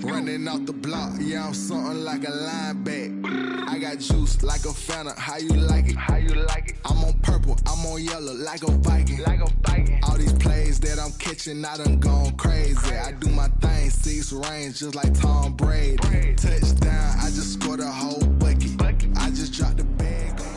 Running off the block, yeah, I'm something like a linebacker. I got juice like a Fanta, how you like it? How you like it? I'm on purple, I'm on yellow, like a Viking. Like a Viking. All these plays that I'm catching, I done gone crazy. I do my thing, 6 range, just like Tom Brady. Touchdown, I just scored a whole bucket. I just dropped the bag on.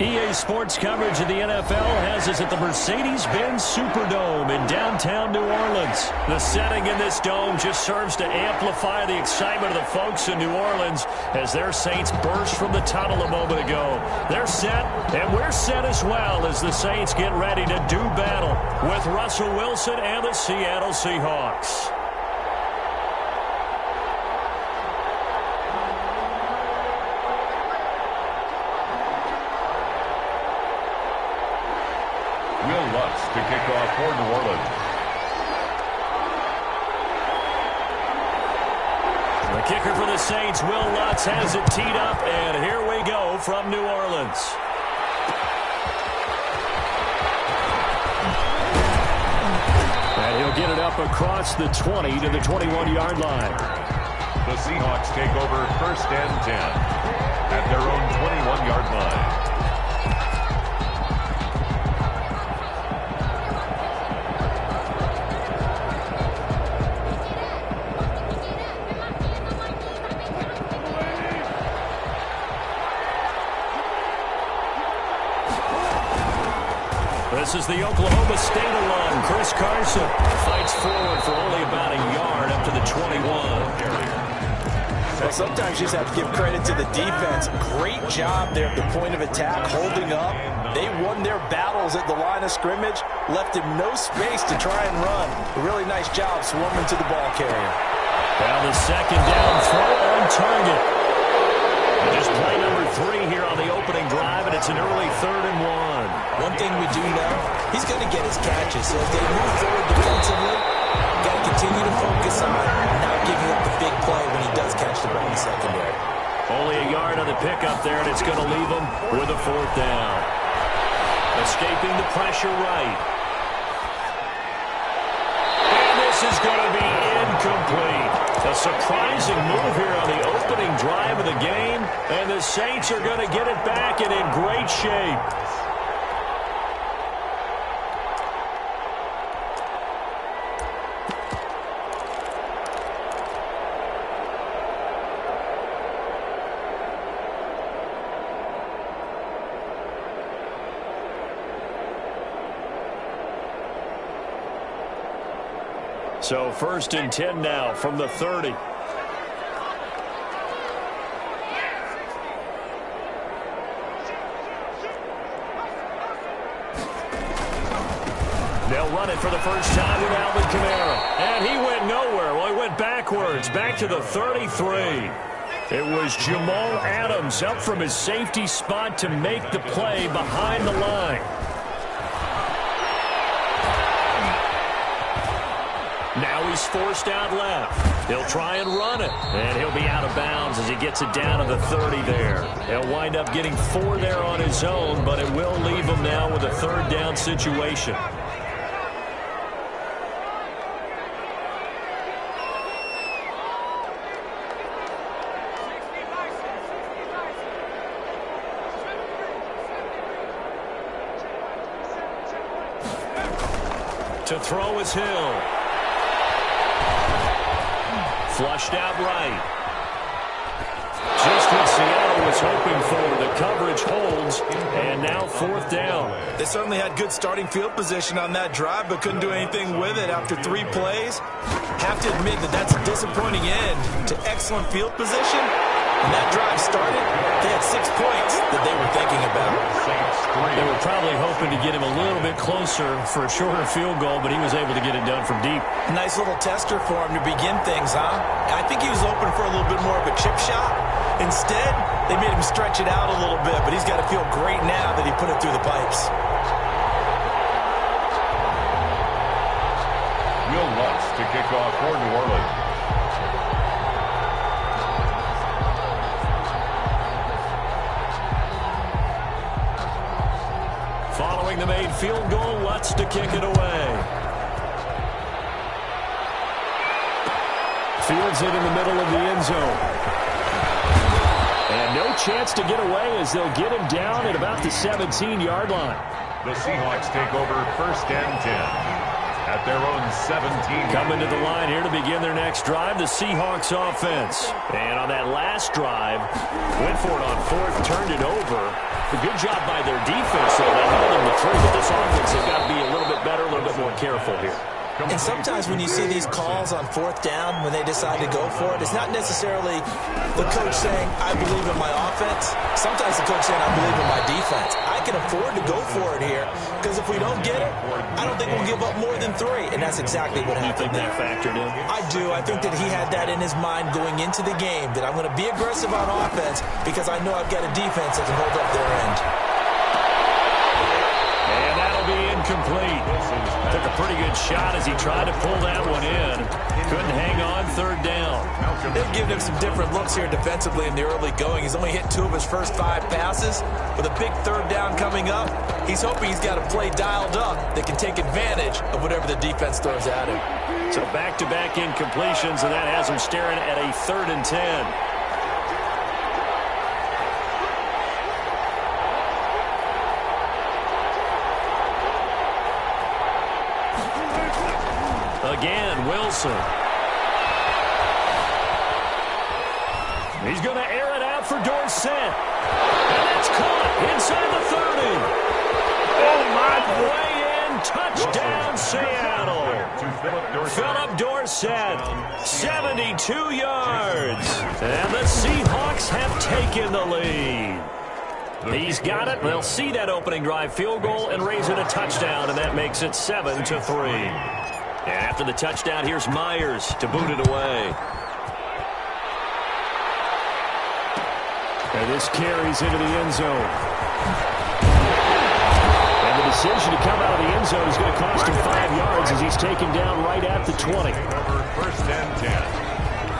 EA Sports coverage of the NFL has us at the Mercedes-Benz Superdome in downtown New Orleans. The setting in this dome just serves to amplify the excitement of the folks in New Orleans as their Saints burst from the tunnel a moment ago. They're set, and we're set as well as the Saints get ready to do battle with Russell Wilson and the Seattle Seahawks. To kick off for New Orleans. The kicker for the Saints, Will Lutz, has it teed up, and here we go from New Orleans. And he'll get it up across the 20 to the 21-yard line. The Seahawks take over 1st and 10 at their own 21-yard line. This is the Oklahoma State alum, Chris Carson. Fights forward for only about a yard up to the 21. Well, sometimes you just have to give credit to the defense. Great job there at the point of attack, holding up. They won their battles at the line of scrimmage, left him no space to try and run. A really nice job swarming to the ball carrier. Now the second down throw on target. Just play number 3 here on the opening drive, and it's an early 3rd and 1. One thing we do know, he's going to get his catches. So as they move forward defensively, got to continue to focus on not giving up the big play when he does catch the ball in the secondary. Only a yard on the pickup there, and it's going to leave him with a 4th down. Escaping the pressure right. And this is going to be incomplete. A surprising move here on the opening drive of the game, and the Saints are going to get it back and in great shape. So 1st and 10 now from the 30. They'll run it for the first time with Alvin Kamara. And he went nowhere. Well, he went backwards, back to the 33. It was Jamal Adams up from his safety spot to make the play behind the line. Now he's forced out left. He'll try and run it. And he'll be out of bounds as he gets it down to the 30 there. He'll wind up getting 4 there on his own, but it will leave him now with a 3rd down situation. To throw is Hill. Flushed out right. Just what Seattle was hoping for. The coverage holds, and now 4th down. They certainly had good starting field position on that drive, but couldn't do anything with it after 3 plays. Have to admit that that's a disappointing end to excellent field position. When that drive started, they had 6 points that they were thinking about. They were probably hoping to get him a little bit closer for a shorter field goal, but he was able to get it done from deep. Nice little tester for him to begin things, huh? I think he was hoping for a little bit more of a chip shot. Instead, they made him stretch it out a little bit, but he's got to feel great now that he put it through the pipes. Will Lutz to kick off for New Orleans. Following the made field goal, Lutz to kick it away. Fields it in the middle of the end zone. And no chance to get away as they'll get him down at about the 17-yard line. The Seahawks take over 1st and 10 at their own 17. Coming to the line here to begin their next drive, the Seahawks offense. And on that last drive, went for it on 4th, turned it over. A good job by their defense, though. They held them to 3, but this offense has got to be a little bit better, a little bit more careful here. And sometimes when you see these calls on 4th down, when they decide to go for it, it's not necessarily the coach saying, I believe in my offense. Sometimes the coach saying, I believe in my defense. I can afford to go for it here, because if we don't get it, I don't think we'll give up more than 3. And that's exactly what happened there. That factored in? I do. I think that he had that in his mind going into the game, that I'm going to be aggressive on offense because I know I've got a defense that can hold up their end. And that'll be incomplete. Took a pretty good shot as he tried to pull that one in. Couldn't hang on 3rd down. They've given him some different looks here defensively in the early going. He's only hit 2 of his first 5 passes. With a big 3rd down coming up, he's hoping he's got a play dialed up that can take advantage of whatever the defense throws at him. So back-to-back incompletions, and that has him staring at a 3rd and 10. Again, Wilson. He's going to air it out for Dorsett. And it's caught inside the 30. Oh, my. Way in. Touchdown, Seattle. Philip Dorsett, 72 yards. And the Seahawks have taken the lead. He's got it. They'll see that opening drive field goal and raise it a touchdown, and that makes it 7-3. And after the touchdown, here's Myers to boot it away. And this carries into the end zone. And the decision to come out of the end zone is going to cost him 5 yards as he's taken down right at the 20. 1st and 10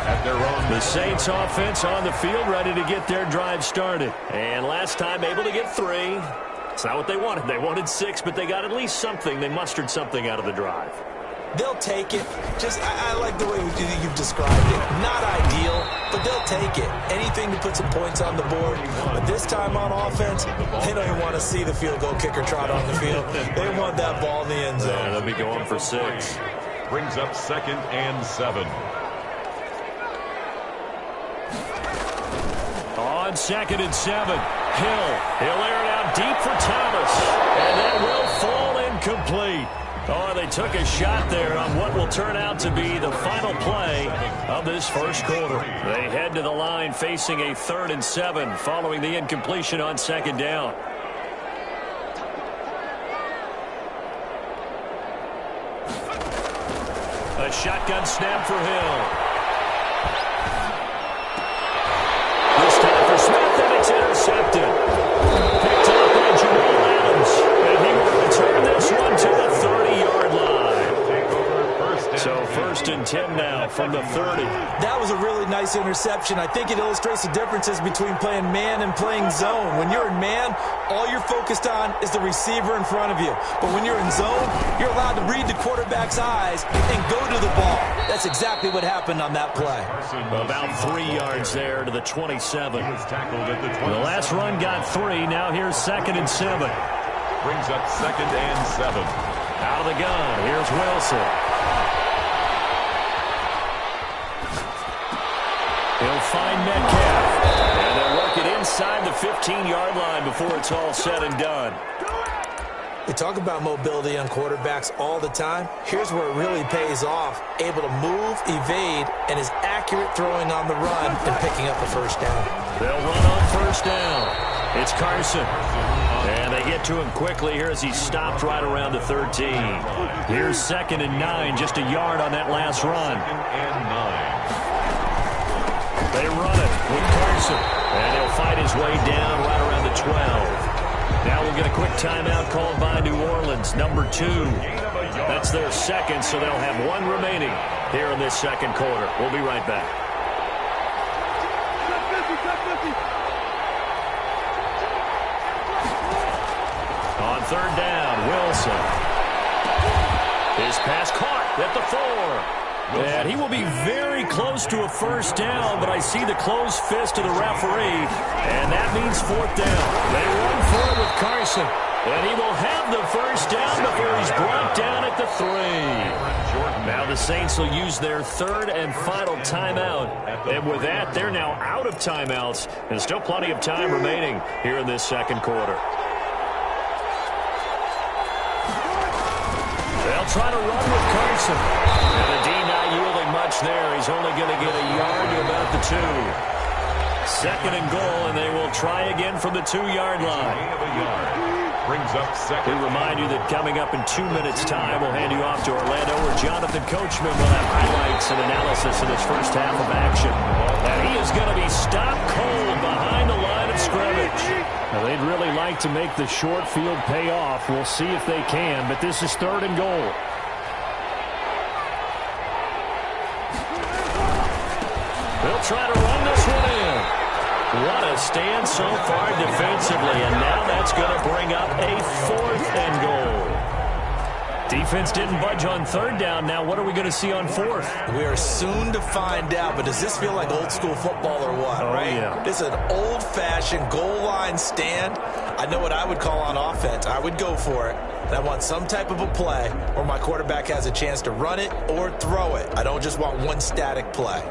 at their own. The Saints offense on the field, ready to get their drive started. And last time able to get 3. It's not what they wanted. They wanted 6, but they got at least something. They mustered something out of the drive. They'll take it. I like the way you've described it. Not ideal, but they'll take it. Anything to put some points on the board. But this time on offense, they don't even want to see the field goal kicker trot on the field. They want that ball in the end zone. Yeah, they'll be going for 6. Brings up 2nd and 7. On 2nd and 7, He'll air it out deep for Thomas. And that will fall incomplete. Oh, they took a shot there on what will turn out to be the final play of this first quarter. They head to the line facing a 3rd and 7 following the incompletion on 2nd down. A shotgun snap for Hill. This time for Smith, and it's intercepted. Picked up by Jamal Adams, and he will return this one to the 30-yard line. So 1st and 10 now from the 30. That was a really nice interception. I think it illustrates the differences between playing man and playing zone. When you're in man, all you're focused on is the receiver in front of you. But when you're in zone, you're allowed to read the quarterback's eyes and go to the ball. That's exactly what happened on that play. About 3 yards there to the 27. The last run got 3. Now here's 2nd and 7. Brings up 2nd and 7. Out of the gun. Here's Wilson. He'll find Metcalf. And they'll work it inside the 15-yard line before it's all said and done. We talk about mobility on quarterbacks all the time. Here's where it really pays off. Able to move, evade, and is accurate throwing on the run and picking up a first down. They'll run on first down. It's Carson. And they get to him quickly here as he stopped right around the 13. Here's 2nd and 9, just a yard on that last run. They run it with Carson. And he'll fight his way down right around the 12. Now we'll get a quick timeout called by New Orleans, number 2. That's their second, so they'll have 1 remaining here in this second quarter. We'll be right back. On 3rd down, Wilson. His pass caught at the 4. And he will be very close to a first down, but I see the closed fist of the referee, and that means fourth down. They run forward with Carson, and he will have the first down before he's brought down at the 3. Now the Saints will use their third and final timeout, and with that, they're now out of timeouts, and still plenty of time remaining here in this second quarter. They'll try to run with Carson. And the D not yielding much there. He's only going to get a yard to about the 2. Second and goal, and they will try again from the 2-yard line. Brings up second. We remind you that coming up in 2 minutes' time, we'll hand you off to Orlando, where Jonathan Coachman will have highlights and analysis of this first half of action. And he is going to be stopped cold behind the line of scrimmage. Now, they'd really like to make the short field pay off. We'll see if they can, but this is third and goal. They'll try to run this one in. What a stand so far defensively, and now that's going to bring up a fourth and goal. Defense didn't budge on third down. Now what are we going to see on fourth? We are soon to find out, but does this feel like old school football or what, right? Yeah. This is an old-fashioned goal line stand. I know what I would call on offense. I would go for it. And I want some type of a play where my quarterback has a chance to run it or throw it. I don't just want one static play.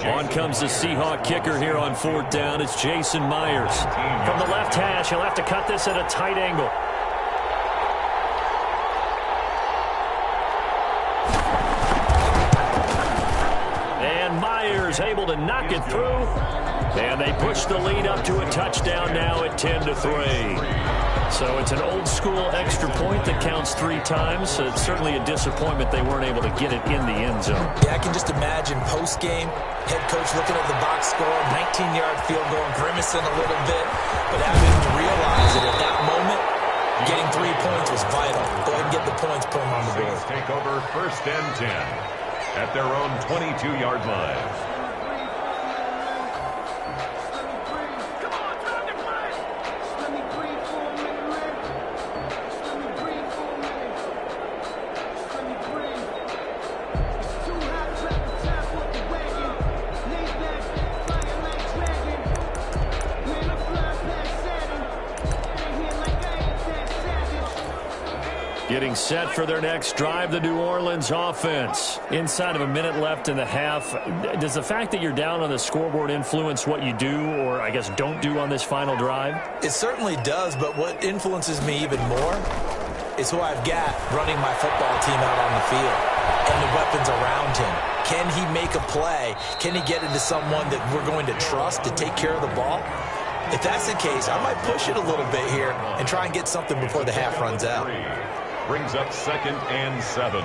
On comes the Seahawk kicker here on fourth down. It's Jason Myers. From the left hash, he'll have to cut this at a tight angle. And Myers able to knock it through. And they push the lead up to a touchdown now at 10-3. So it's an old-school extra point that counts 3 times. So it's certainly a disappointment they weren't able to get it in the end zone. Yeah, I can just imagine post-game, head coach looking at the box score, 19-yard field goal, grimacing a little bit, but having to realize that at that moment, getting 3 points was vital. Go ahead and get the points, put them on the board. Take over first and 10 at their own 22-yard line. Getting set for their next drive, the New Orleans offense. Inside of a minute left in the half, does the fact that you're down on the scoreboard influence what you do, or I guess don't do on this final drive? It certainly does, but what influences me even more is who I've got running my football team out on the field and the weapons around him. Can he make a play? Can he get into someone that we're going to trust to take care of the ball? If that's the case, I might push it a little bit here and try and get something before the half runs out. Brings up second and 7.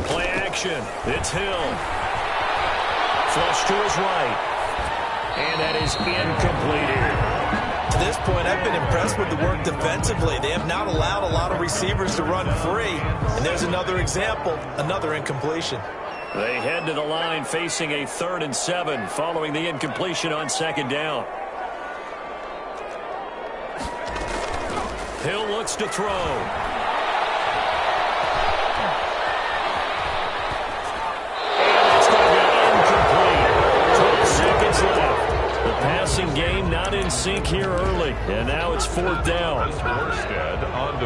Play action. It's Hill. Flush to his right. And that is incomplete here. To this point, I've been impressed with the work defensively. They have not allowed a lot of receivers to run free. And there's another example, another incompletion. They head to the line facing a 3rd and 7 following the incompletion on second down. Hill looks to throw. And it's going to be incomplete. 12 seconds left. The passing game not in sync here early. And now it's 4th down.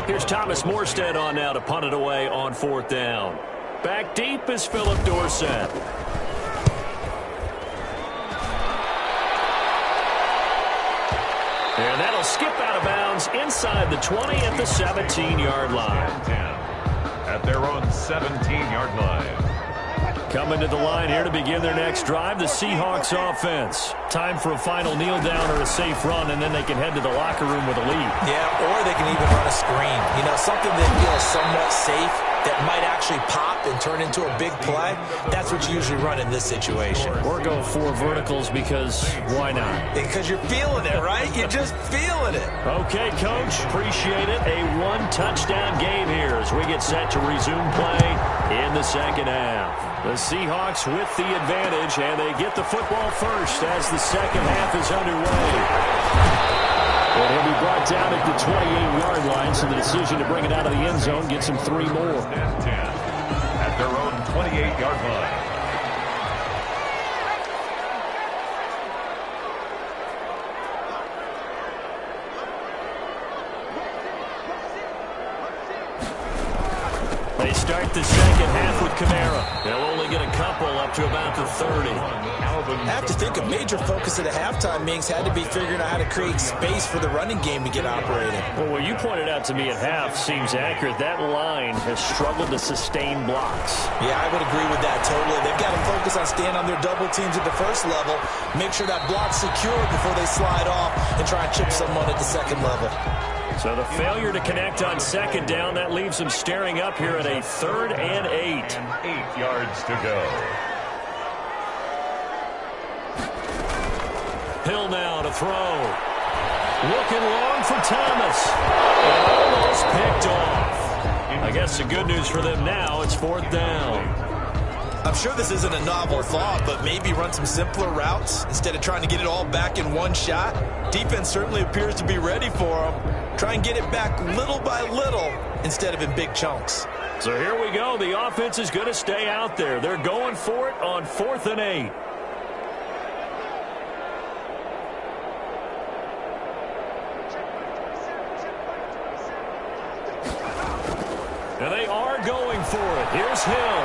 Here's Thomas Morstead on now to punt it away on 4th down. Back deep is Philip Dorsett. And that'll skip out of bounds inside the 20 at the 17-yard line. At their own 17-yard line. Coming to the line here to begin their next drive, the Seahawks offense. Time for a final kneel down or a safe run, and then they can head to the locker room with a lead. Yeah, or they can even run a screen. You know, something that feels somewhat safe. that might actually pop and turn into a big play, that's what you usually run in this situation. Or go 4 verticals because why not? Because you're feeling it, right? You're just feeling it. Okay, Coach. Appreciate it. A 1-touchdown game here as we get set to resume play in the second half. The Seahawks with the advantage, and they get the football first as the second half is underway. And he'll be brought down at the 28-yard line, so the decision to bring it out of the end zone gets him 3 more. And 10 at their own 28-yard line. They start the second half with Kamara. They'll only get a couple up to about the 30. I have to think a major focus of the halftime meetings had to be figuring out how to create space for the running game to get operating. Well, what you pointed out to me at half seems accurate. That line has struggled to sustain blocks. Yeah, I would agree with that totally. They've got to focus on staying on their double teams at the first level, make sure that block's secure before they slide off and try and chip someone at the second level. So the failure to connect on second down, that leaves them staring up here at a 3rd and 8. 8 yards to go. Hill now to throw. Looking long for Thomas. And almost picked off. I guess the good news for them now, it's 4th down. I'm sure this isn't a novel thought, but maybe run some simpler routes instead of trying to get it all back in one shot. Defense certainly appears to be ready for them. Try and get it back little by little instead of in big chunks. So here we go. The offense is going to stay out there. They're going for it on 4th and 8. And they are going for it. Here's Hill.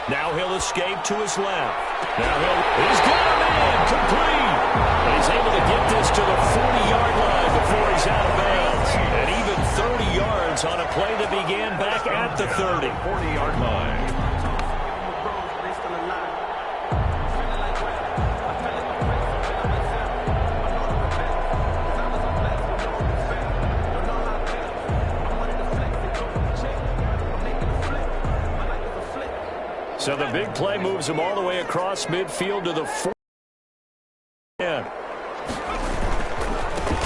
Now he'll escape to his left. He's got a man complete. And he's able to get this to the 40-yard line before he's out of bounds. And even 30 yards on a play that began back at the 30. 40-yard line. So the big play moves him all the way across midfield to the 40.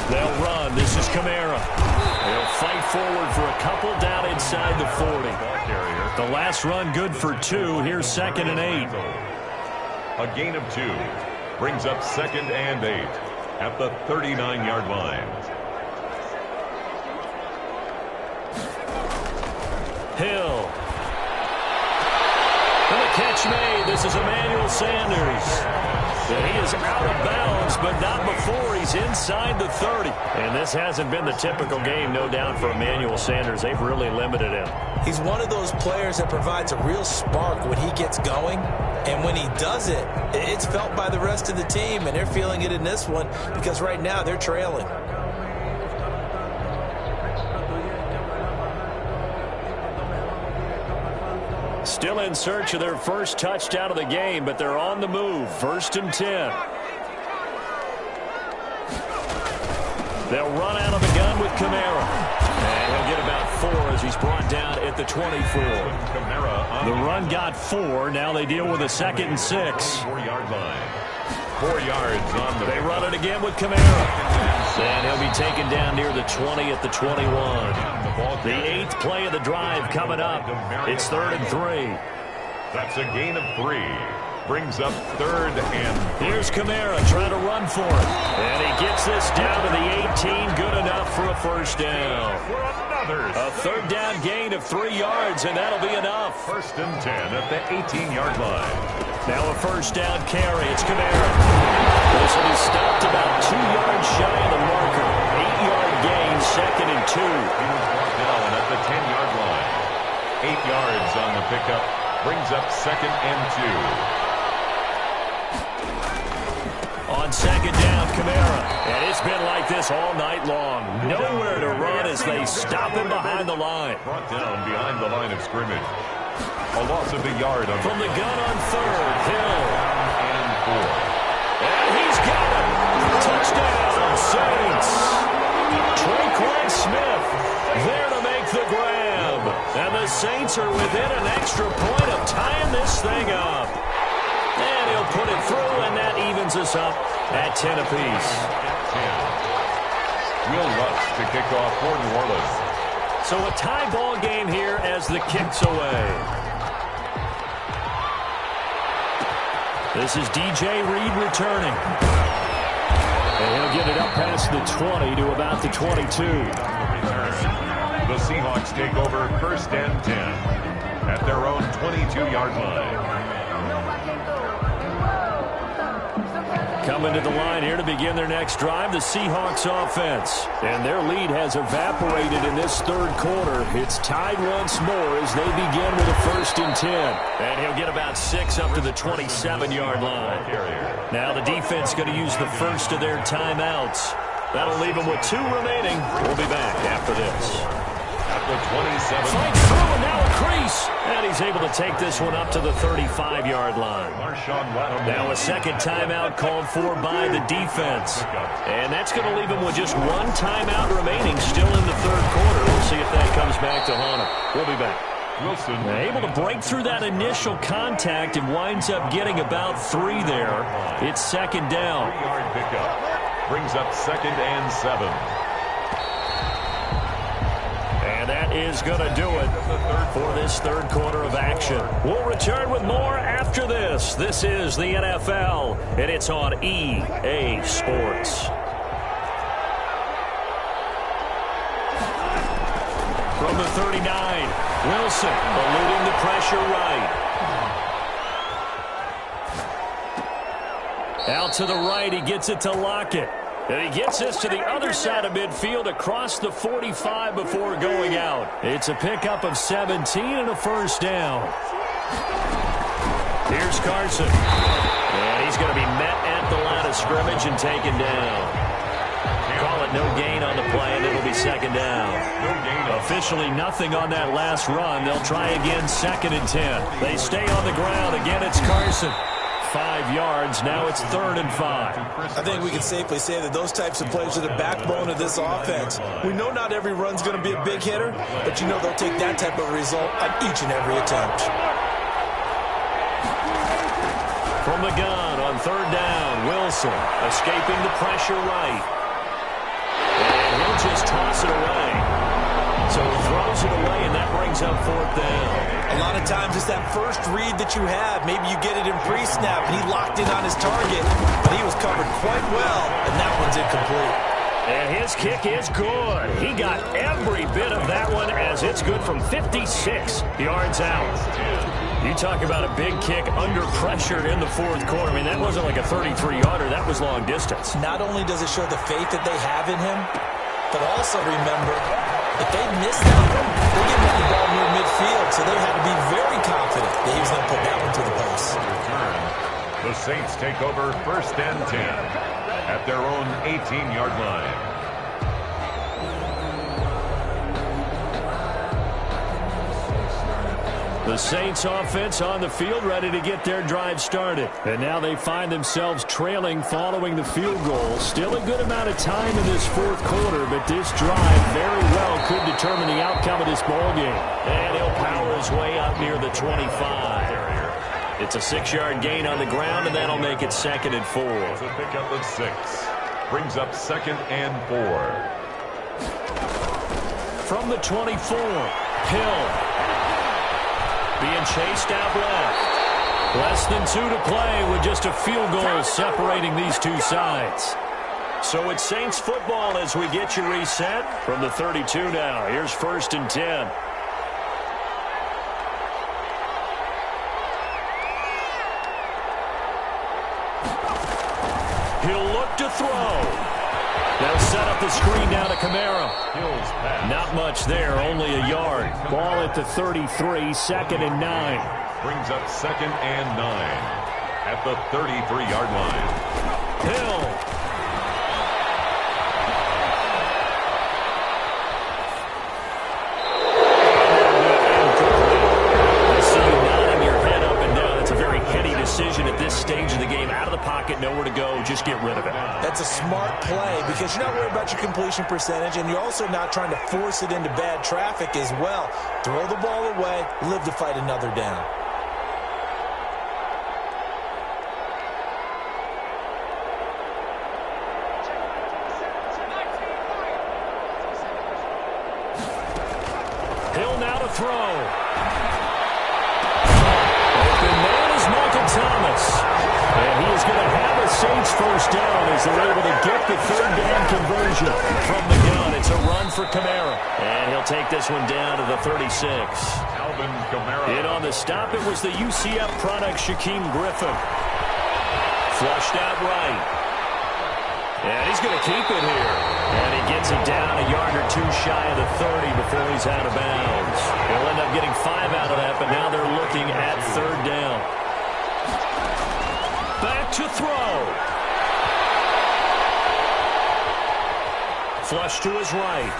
They'll run. This is Kamara. They'll fight forward for a couple down inside the 40. The last run good for 2. Here's 2nd and 8. A gain of 2 brings up 2nd and 8 at the 39-yard line. Hill. And the catch made. This is Emmanuel Sanders. And he is out of bounds, but not before he's inside the 30. And this hasn't been the typical game, no doubt, for Emmanuel Sanders. They've really limited him. He's one of those players that provides a real spark when he gets going. And when he does it, it's felt by the rest of the team, and they're feeling it in this one because right now they're trailing. Still in search of their first touchdown of the game, but they're on the move. 1st and 10. They'll run out of the gun with Kamara. And he'll get about 4 as he's brought down at the 24. The run got 4. Now they deal with a 2nd and 6. 4-yard line. 4 yards on the. They run it again with Kamara. And he'll be taken down near the 20 at the 21. The 8th play of the drive coming up. It's 3rd and 3. That's a gain of 3. Brings up 3rd and 3. Here's Kamara trying to run for it. And he gets this down to the 18. Good enough for a 1st down. A 3rd down gain of 3 yards, and that'll be enough. 1st and 10 at the 18-yard line. Now a 1st down carry. It's Kamara. This will be stopped about 2 yards shy of the marker. 8-yard gain, 2nd and 2. He was brought down at the 10-yard line. 8 yards on the pickup. Brings up 2nd and 2. On 2nd down, Kamara. And it's been like this all night long. Nowhere to run as they stop him behind the line. Brought down behind the line of scrimmage. A loss of a yard on from the gun on 3rd. Hill. And 4. And he's got it. Touchdown, Saints. Traquan Smith there to make the The Saints are within an extra point of tying this thing up. And he'll put it through, and that evens us up at 10 apiece. Will Rush to kick off for New Orleans. So a tie ball game here as the kick's away. This is DJ Reed returning. And he'll get it up past the 20 to about the 22. The Seahawks take over 1st and 10 at their own 22-yard line. Coming to the line here to begin their next drive, the Seahawks offense. And their lead has evaporated in this third quarter. It's tied once more as they begin with a 1st and 10. And he'll get about 6 up to the 27-yard line. Now the defense going to use the first of their timeouts. That'll leave them with 2 remaining. We'll be back after this. At the 27. Fight through, and now a crease. And he's able to take this one up to the 35-yard line. Now a second timeout called for by the defense. And that's going to leave him with just 1 timeout remaining still in the third quarter. We'll see if that comes back to haunt him. We'll be back. Wilson able to break through that initial contact and winds up getting about 3 there. It's 2nd down. 3-yard pickup. Brings up 2nd and 7. And that is going to do it for this third quarter of action. We'll return with more after this. This is the NFL, and it's on EA Sports. From the 39, Wilson eluding the pressure right. Out to the right, he gets it to Lockett. And he gets this to the other side of midfield across the 45 before going out. It's a pickup of 17 and a 1st down. Here's Carson. And he's going to be met at the line of scrimmage and taken down. Call it no gain on the play, and it'll be 2nd down. Officially nothing on that last run. They'll try again 2nd and 10. They stay on the ground. Again, it's Carson. 5 yards. Now it's 3rd and 5. I think we can safely say that those types of plays are the backbone of this offense. We know not every run's going to be a big hitter, but you know they'll take that type of result on each and every attempt. From the gun on 3rd down, Wilson escaping the pressure right. And he'll just toss it away. So he throws it away, and that brings up 4th down. A lot of times it's that first read that you have. Maybe you get it in pre-snap, and he locked in on his target, but he was covered quite well, and that one's incomplete. And his kick is good. He got every bit of that one as it's good from 56 yards out. You talk about a big kick under pressure in the 4th quarter. I mean, that wasn't like a 33-yarder. That was long distance. Not only does it show the faith that they have in him, but also remember, if they miss that one, they're getting the ball near midfield, so they had to be very confident that he was going to put that one to the post. The Saints take over 1st and 10 at their own 18-yard line. The Saints offense on the field ready to get their drive started. And now they find themselves trailing following the field goal. Still a good amount of time in this 4th quarter, but this drive very well could determine the outcome of this ball game. And he'll power his way up near the 25. It's a 6-yard gain on the ground, and that'll make it 2nd and 4. It's a pickup of 6. Brings up 2nd and 4. From the 24, Hill. Being chased out left. Less than 2 to play with just a field goal separating these two sides. So it's Saints football as we get you reset from the 32 now. Here's 1st and 10. He'll look to throw. They'll set up the screen down to Kamara. Not much there, only a yard. Ball at the 33, 2nd and 9. Brings up 2nd and 9 at the 33-yard line. Hill. I see you nodding your head up and down. It's a very heady decision at this stage of the game. Out of the pocket, nowhere to go. Just get rid of it. That's a smart play because you're not worried about your completion percentage, and you're also not trying to force it into bad traffic as well. Throw the ball away, live to fight another down. Hill now to throw. Open man is Michael Thomas. And he is going to have a Saints first down as they're able to get the third down conversion from the gun. It's a run for Kamara. And he'll take this one down to the 36. Alvin Kamara. In on the stop, it was the UCF product, Shaquem Griffin. Flushed out right. And he's going to keep it here. And he gets it down a yard or two shy of the 30 before he's out of bounds. They'll end up getting 5 out of that, but now they're looking at third down. Back to throw. Flush to his right.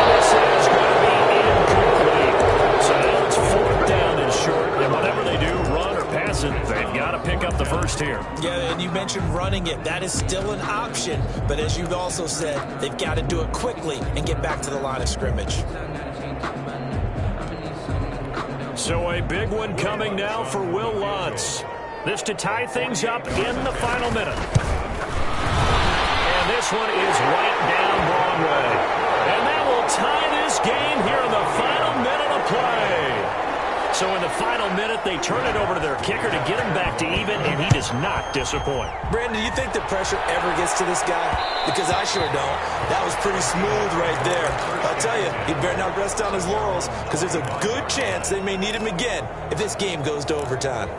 This is going to be incomplete. So now it's fourth down and short. And whatever they do, run or pass it, they've got to pick up the first here. Yeah, and you mentioned running it. That is still an option. But as you've also said, they've got to do it quickly and get back to the line of scrimmage. So a big one coming now for Will Lutz. This to tie things up in the final minute. And this one is right down Broadway. And that will tie this game here in the final minute of play. So in the final minute, they turn it over to their kicker to get him back to even, and he does not disappoint. Brandon, do you think the pressure ever gets to this guy? Because I sure don't. That was pretty smooth right there. I'll tell you, he better not rest on his laurels because there's a good chance they may need him again if this game goes to overtime.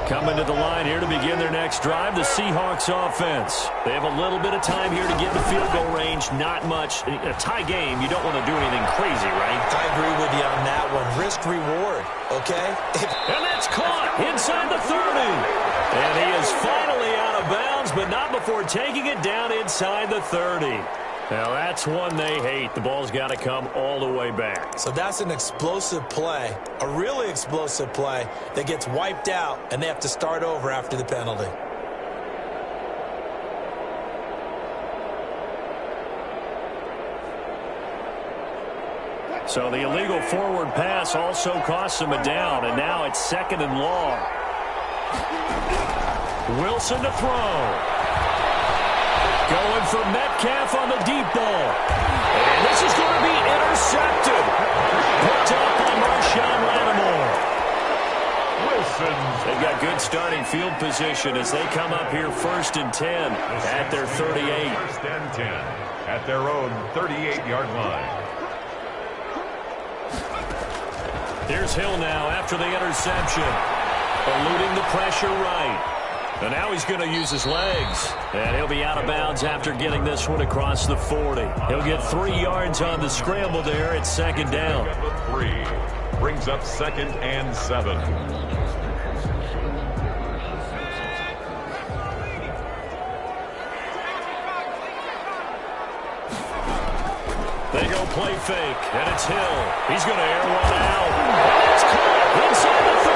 Coming to the line here to begin their next drive, the Seahawks offense. They have a little bit of time here to get in the field goal range. Not much. A tie game, you don't want to do anything crazy, right? I agree with you on that one. Risk-reward, okay? And that's caught inside the 30. And he is finally out of bounds, but not before taking it down inside the 30. Now, that's one they hate. The ball's got to come all the way back. So that's an explosive play, a really explosive play that gets wiped out, and they have to start over after the penalty. So the illegal forward pass also costs him a down, and now it's second and long. Wilson to throw. Going for Metcalf on the deep ball. And this is going to be intercepted. Picked up by Marshawn Lattimore. Wilson. They've got good starting field position as they come up here first and 10 at their 38. First and 10 at their own 38-yard line. Here's Hill now after the interception. Eluding the pressure right. And now he's going to use his legs. And he'll be out of bounds after getting this one across the 40. He'll get 3 yards on the scramble there at second down. 3 brings up second and 7. They go play fake, and it's Hill. He's going to air one out. And it's caught inside the 30.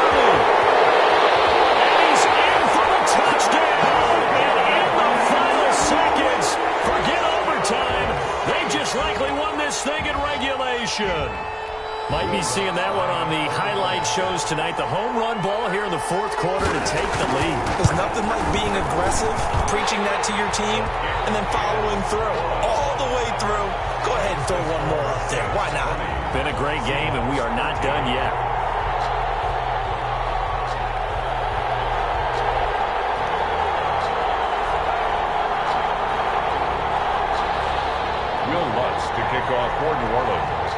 Touchdown! And in the final seconds, forget overtime. They just likely won this thing in regulation. Might be seeing that one on the highlight shows tonight. The home run ball here in the fourth quarter to take the lead. There's nothing like being aggressive, preaching that to your team, and then following through. All the way through. Go ahead and throw one more up there. Why not? Been a great game, and we are not done yet. Kick off for New Orleans.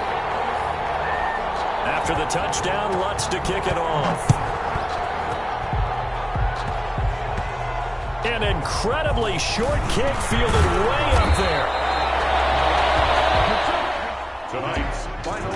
After the touchdown, Lutz to kick it off. An incredibly short kick fielded way up there. Tonight's final.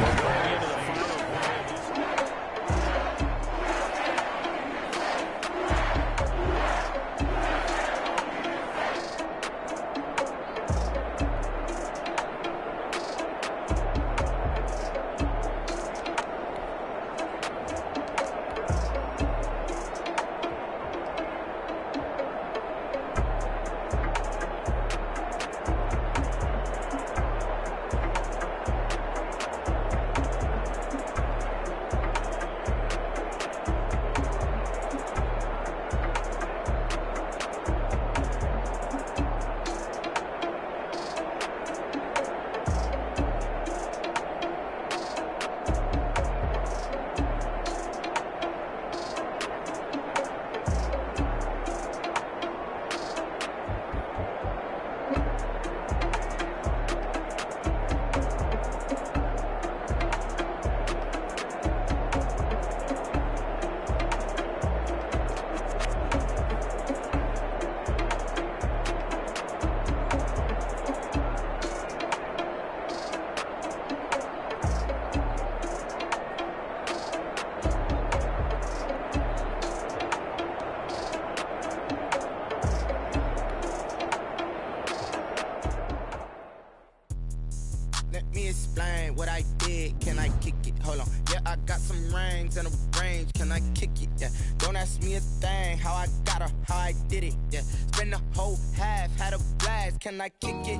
explain what I did? Can I kick it? Hold on. Yeah, I got some rings and a range. Can I kick it? Yeah. Don't ask me a thing. How I got her, how I did it. Yeah. Spend the whole half, had a blast. Can I kick it?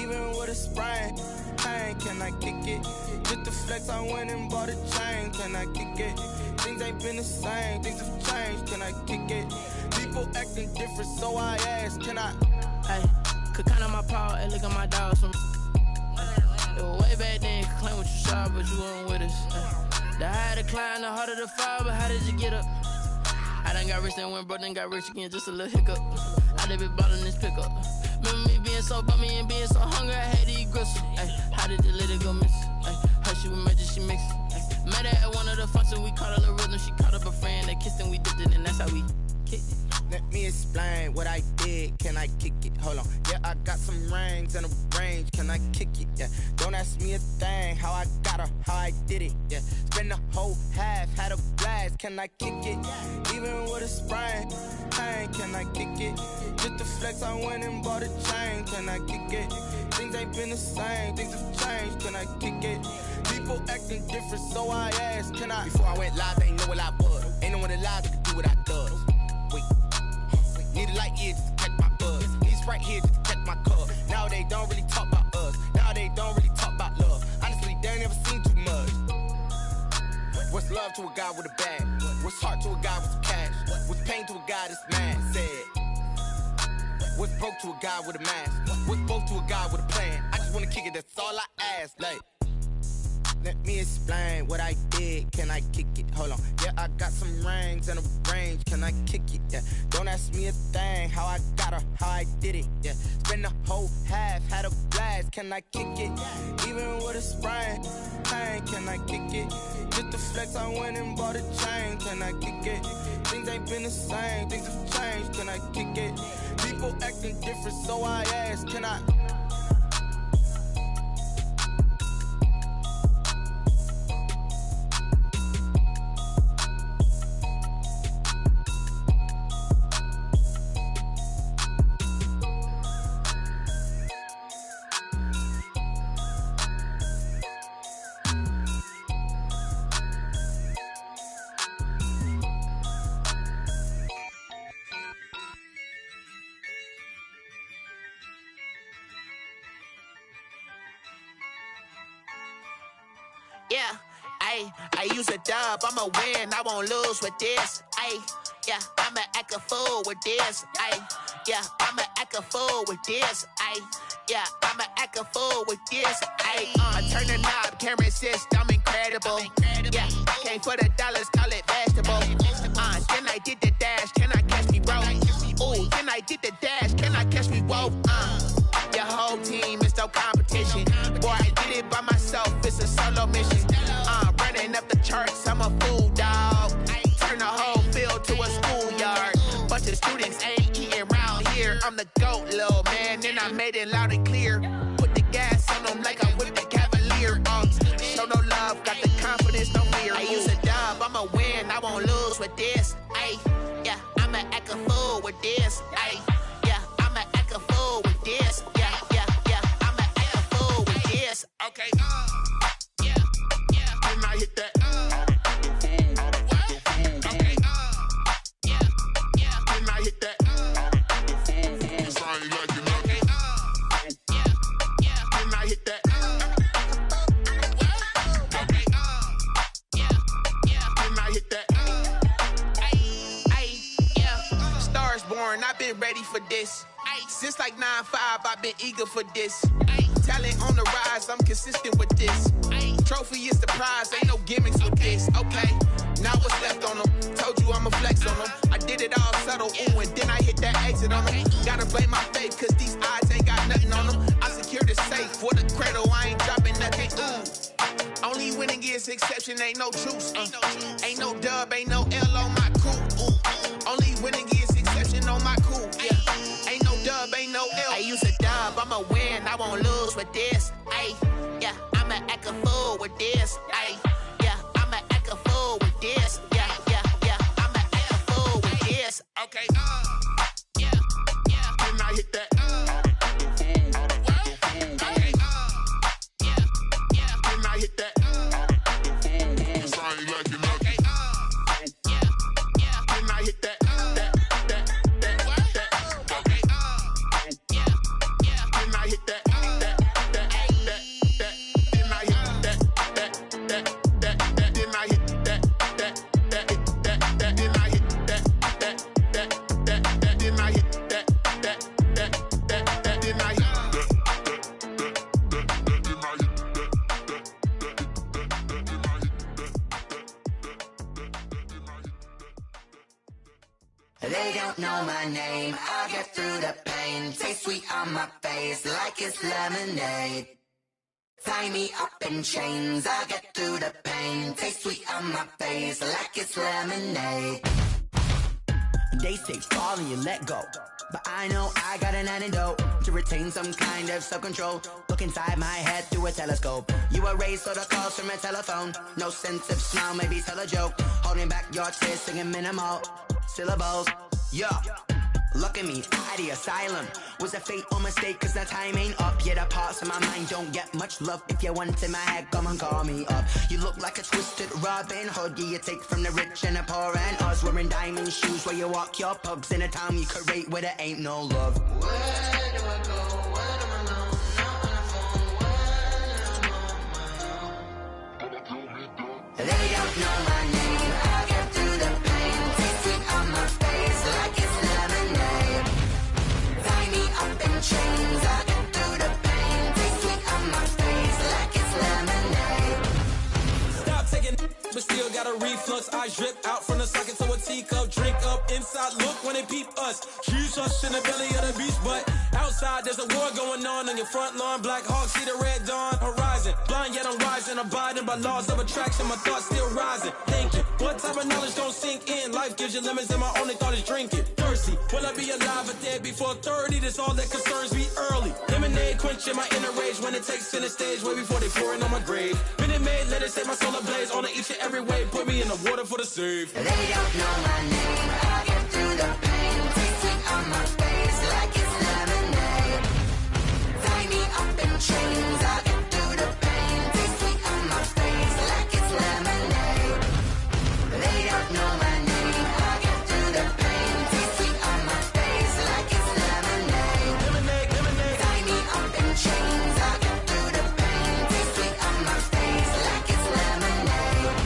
Even with a sprain, pain. Can I kick it? Just the flex, I went and bought a chain. Can I kick it? Things ain't been the same. Things have changed. Can I kick it? People acting different, so I ask. Can I? Hey, could count on my power and look at my dogs. From way back then, could claim what you saw, but you weren't with us. The higher the climb, the harder the fall, but how did you get up? I done got rich and went broke, then got rich again, just a little hiccup. I done been ballin' this pickup. Remember me being so bummy and being so hungry, I had to eat gristle. Ay, how did the lady go miss? Ay, her she was magic, she mixed. Met her at one of the functions, we caught her the rhythm. She caught up a friend, they kissed and we dipped it, and that's how we kicked it. Let me explain what I did. Can I kick it? Hold on. Yeah, I got some rings and a range. Can I kick it? Yeah. Don't ask me a thing. How I got her, how I did it. Yeah. Spend the whole half, had a blast. Can I kick it? Even with a sprain, pain. Can I kick it? Just the flex, I went and bought a chain. Can I kick it? Things ain't been the same. Things have changed. Can I kick it? People acting different, so I asked. Can I? Before I went live, they ain't know what I was. Ain't no one alive that could do what I does. Wait. Need a light here just to catch my buzz. Need Sprite here just to catch my cup. Now they don't really talk about us. Now they don't really talk about love. Honestly, they ain't never seen too much. What's love to a guy with a bag? What's heart to a guy with some cash? What's pain to a guy that's mad? Said. What's broke to a guy with a mask? What's both to a guy with a plan? I just wanna kick it, that's all I ask. Like, let me explain what I did. Can I kick it? Hold on. Yeah, I got some rings and a range. Can I kick it? Yeah. Don't ask me a thing. How I got her, how I did it. Yeah. Spend the whole half, had a blast. Can I kick it? Even with a sprain, pain. Can I kick it? Just the flex, I went and bought a chain. Can I kick it? Things ain't been the same. Things have changed. Can I kick it? People acting different, so I ask. Can I? Yeah, I use a dub, I'ma win, I won't lose with this. Yeah, I'ma act a fool with this. Yeah, I'ma act a fool with this. Yeah, I'ma act a fool with this. I turn the knob, camera assist, I'm incredible. Yeah, came for the dollars, call it vegetable. Then I did the dash, can I catch me, bro? Ooh, then I did the dash, can I catch me, whoa? Your whole team is no competition. Boy, I did it by myself, it's a solo mission. Running up the charts, I'm a fool, dog. Turn the whole field to a schoolyard. Bunch of students ain't eating round here. I'm the GOAT, little man, and I made it loud and clear. Put the gas on them like I whipped the Cavalier. Show no love, got the confidence, no fear. I use a dub, I'ma win, I won't lose with this. Yeah, I'ma act a fool with this. Yeah, I'ma act a fool with this. Yeah, I'ma act a fool with this. Okay, yeah, and I hit that. Okay, yeah, and I hit that. Cause I ain't like it. Okay, yeah, and I hit that. Okay, yeah, and I hit that. Yeah, stars born, I've been ready for this. Since like 9-5, I've been eager for this. Talent on the rise, I'm consistent with this. Trophy is the prize, ain't no gimmicks with this. Okay, now what's left on them? Told you I'ma flex on them. I did it all subtle, ooh, and then I hit that exit on them. Gotta blame my faith, cause these odds ain't got nothing on them. I secured the safe for the cradle, I ain't dropping nothing, ooh. Only winning is exception, ain't no truce. Ain't no dub, ain't no L on my crew. Ooh. Only winning is exception on my crew, yeah. Ain't no dub, ain't no L. I use a dub, I'ma win, I won't lose with this. Yeah, I'ma act a fool with this. Yeah, I'ma act a fool with this. Yeah, I'ma act a fool with this. Okay, yeah, and I hit that. Okay, yeah, and I hit that. They don't know my name, I'll get through the pain. Taste sweet on my face like it's lemonade. Tie me up in chains, I'll get through the pain. Taste sweet on my face like it's lemonade. They say fall and you let go, but I know I got an antidote to retain some kind of self-control. Look inside my head through a telescope. You erase all the calls from a telephone. No sense of smile, maybe tell a joke. Holding back your tears, singing minimal syllables. Yeah, look at me, out of the asylum. Was a fate or mistake, cause the time ain't up. Yet the parts of my mind don't get much love. If you want in my head, come and call me up. You look like a twisted Robin Hood. Yeah, you take from the rich and the poor and us. Wearing diamond shoes where you walk your pugs. In a town you create where there ain't no love. Where do I go? Where do I know? Not on the phone. Where am I on my own? They don't know my name. I'll get through the pain. Taste sweet on my face like it's lemonade. Tie me up in chains. I'll get through the pain. Taste sweet on my face like it's lemonade. Stop taking, but still got a reflux. I drip out from the socket to a teacup. Drink up inside, look when they peep us. Huge us in the belly of the beach, but outside there's a war going on your front lawn. Black Hawk, see the red dawn horizon. Blind yet I'm rising, abiding by laws of attraction. My thoughts still rising. Thinking, what type of knowledge gon' sink in? Life gives you lemons and my only thought is drinking. Thirsty, will I be alive or dead before 30? That's all that concerns me early. Lemonade quenching my inner rage when it takes center stage way before they pour it on my grave. Minute Maid, let it set my soul ablaze. On each and every way, put me in the water for the save. They don't know my name, I'll get through the pain. Taste sweet on my face like it's lemonade. Tie me up in chains, I'll get through the pain. Taste sweet on my face like it's lemonade. They don't know my name, I'll get through the pain. Taste sweet on my face like it's lemonade. Tie me up in chains, I'll get through the pain. Taste sweet on my face like it's lemonade.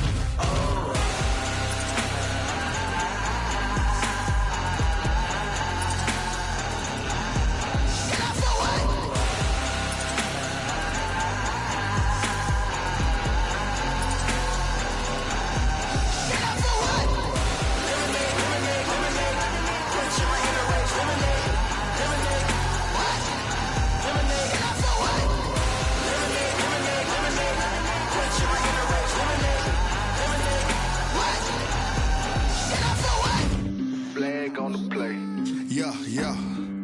Flag on the play. Yeah, yeah.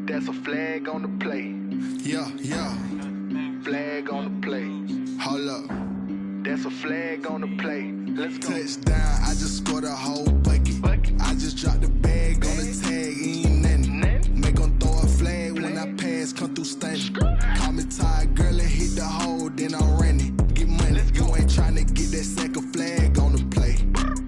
That's a flag on the play. Yeah, yeah. Flag on the play. Hold up. That's a flag on the play. Let's go. Touchdown, I just scored a whole bucket. I just dropped the bag on the tag, ain't nothing. Make 'em throw a flag when I pass, come through stunning. Call me tired, girl, and hit the hole, then I'm running. Get money, you ain't tryna get that second flag on the play.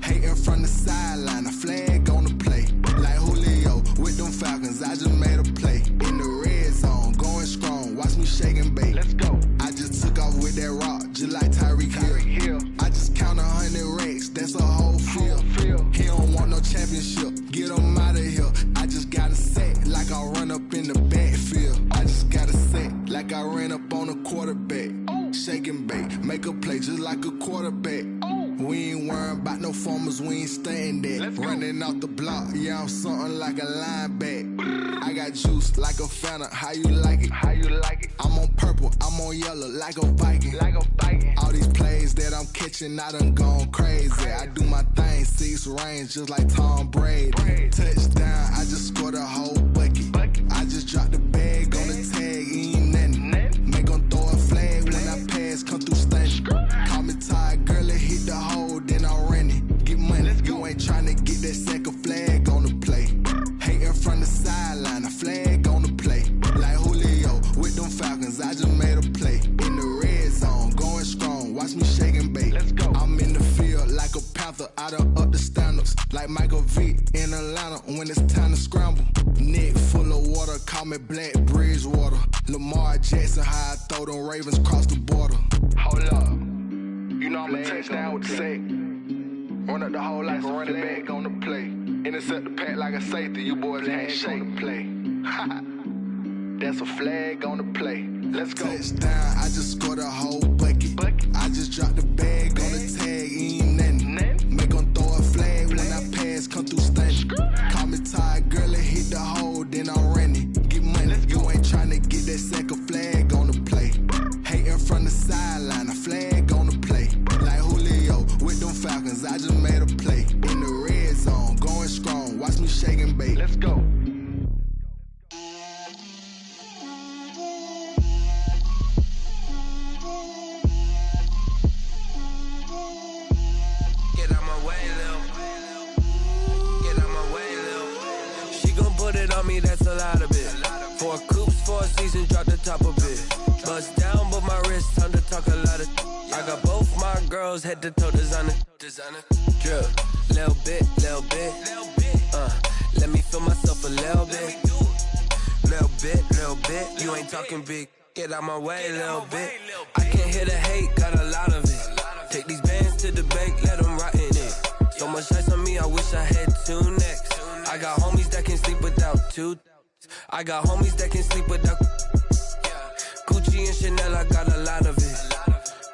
Hating from the sideline, a flag on the play. Like Julio with them Falcons, I just made a play. In the red zone, going strong, watch me shake and bake. Let's go. I just took off with that rock, just like Tyreek Hill. I just count 100 racks, that's a whole field. He don't want no championship, get him out of here. I just got a set, like I run up in the backfield. I just got a set, like I ran up on a quarterback. Shake and bake, make a play just like a quarterback. We ain't worrying about no formers, we ain't staying there. Running off the block, yeah, I'm something like a linebacker. I got juice like a Fanta, how you like it? How you like it? I'm on purple, I'm on yellow, like a Viking. Like a Viking. All these plays that I'm catching, I done gone crazy. I do my thing, 6 range, just like Tom Brady. Touchdown, I just scored a whole bucket. I just dropped the bag on the tag, ain't nothing. Make 'em throw a flag when I pass, come through stunning. Call me tired, girl, and hit the hole, then I'm running. Get money, you ain't tryna get that second flag on the play. Hating from the sideline, a flag on the play. Like Julio with them Falcons, I just made a play. In the red zone, going strong, watch me shake. faster. I done up the standards like Michael Vick in Atlanta when it's time to scramble. Neck full of water, call me Black Bridgewater. Lamar Jackson, how I throw them Ravens across the border. Hold up, you know I'm a touchdown with the sack. Run up the whole life, running back on the play. Intercept the pack like a safety, you boys ain't shake the play. That's a flag on the play. Let's go. Touchdown, I just scored a whole bucket. I just dropped the bag on the tag, ain't nothing. Make them throw a flag when I pass, come through stunning. Call me tired, girl, and hit the hole, then I'm running. Get money, you ain't tryna get that second flag on the play. Hating from the sideline, a flag on the play. Like Julio with them Falcons, I just made a play. In the red zone, going strong, watch me shake and bake. Let's go. That's a lot of it. 4 coops, 4 seasons, drop the top of it. Bust down, but my wrist, time to talk a lot of. I got both my girls head to toe designer. Drip, little bit. Let me feel myself a little bit. Little bit. You ain't talking big. Get out my way, little bit. I can't hear the hate, got a lot of it. Take these bands to the bank, let them rot in it. So much ice on me, I wish I had 2 necks. I got homies that can sleep without 2. I got homies that can sleep without Gucci and Chanel, I got a lot of it.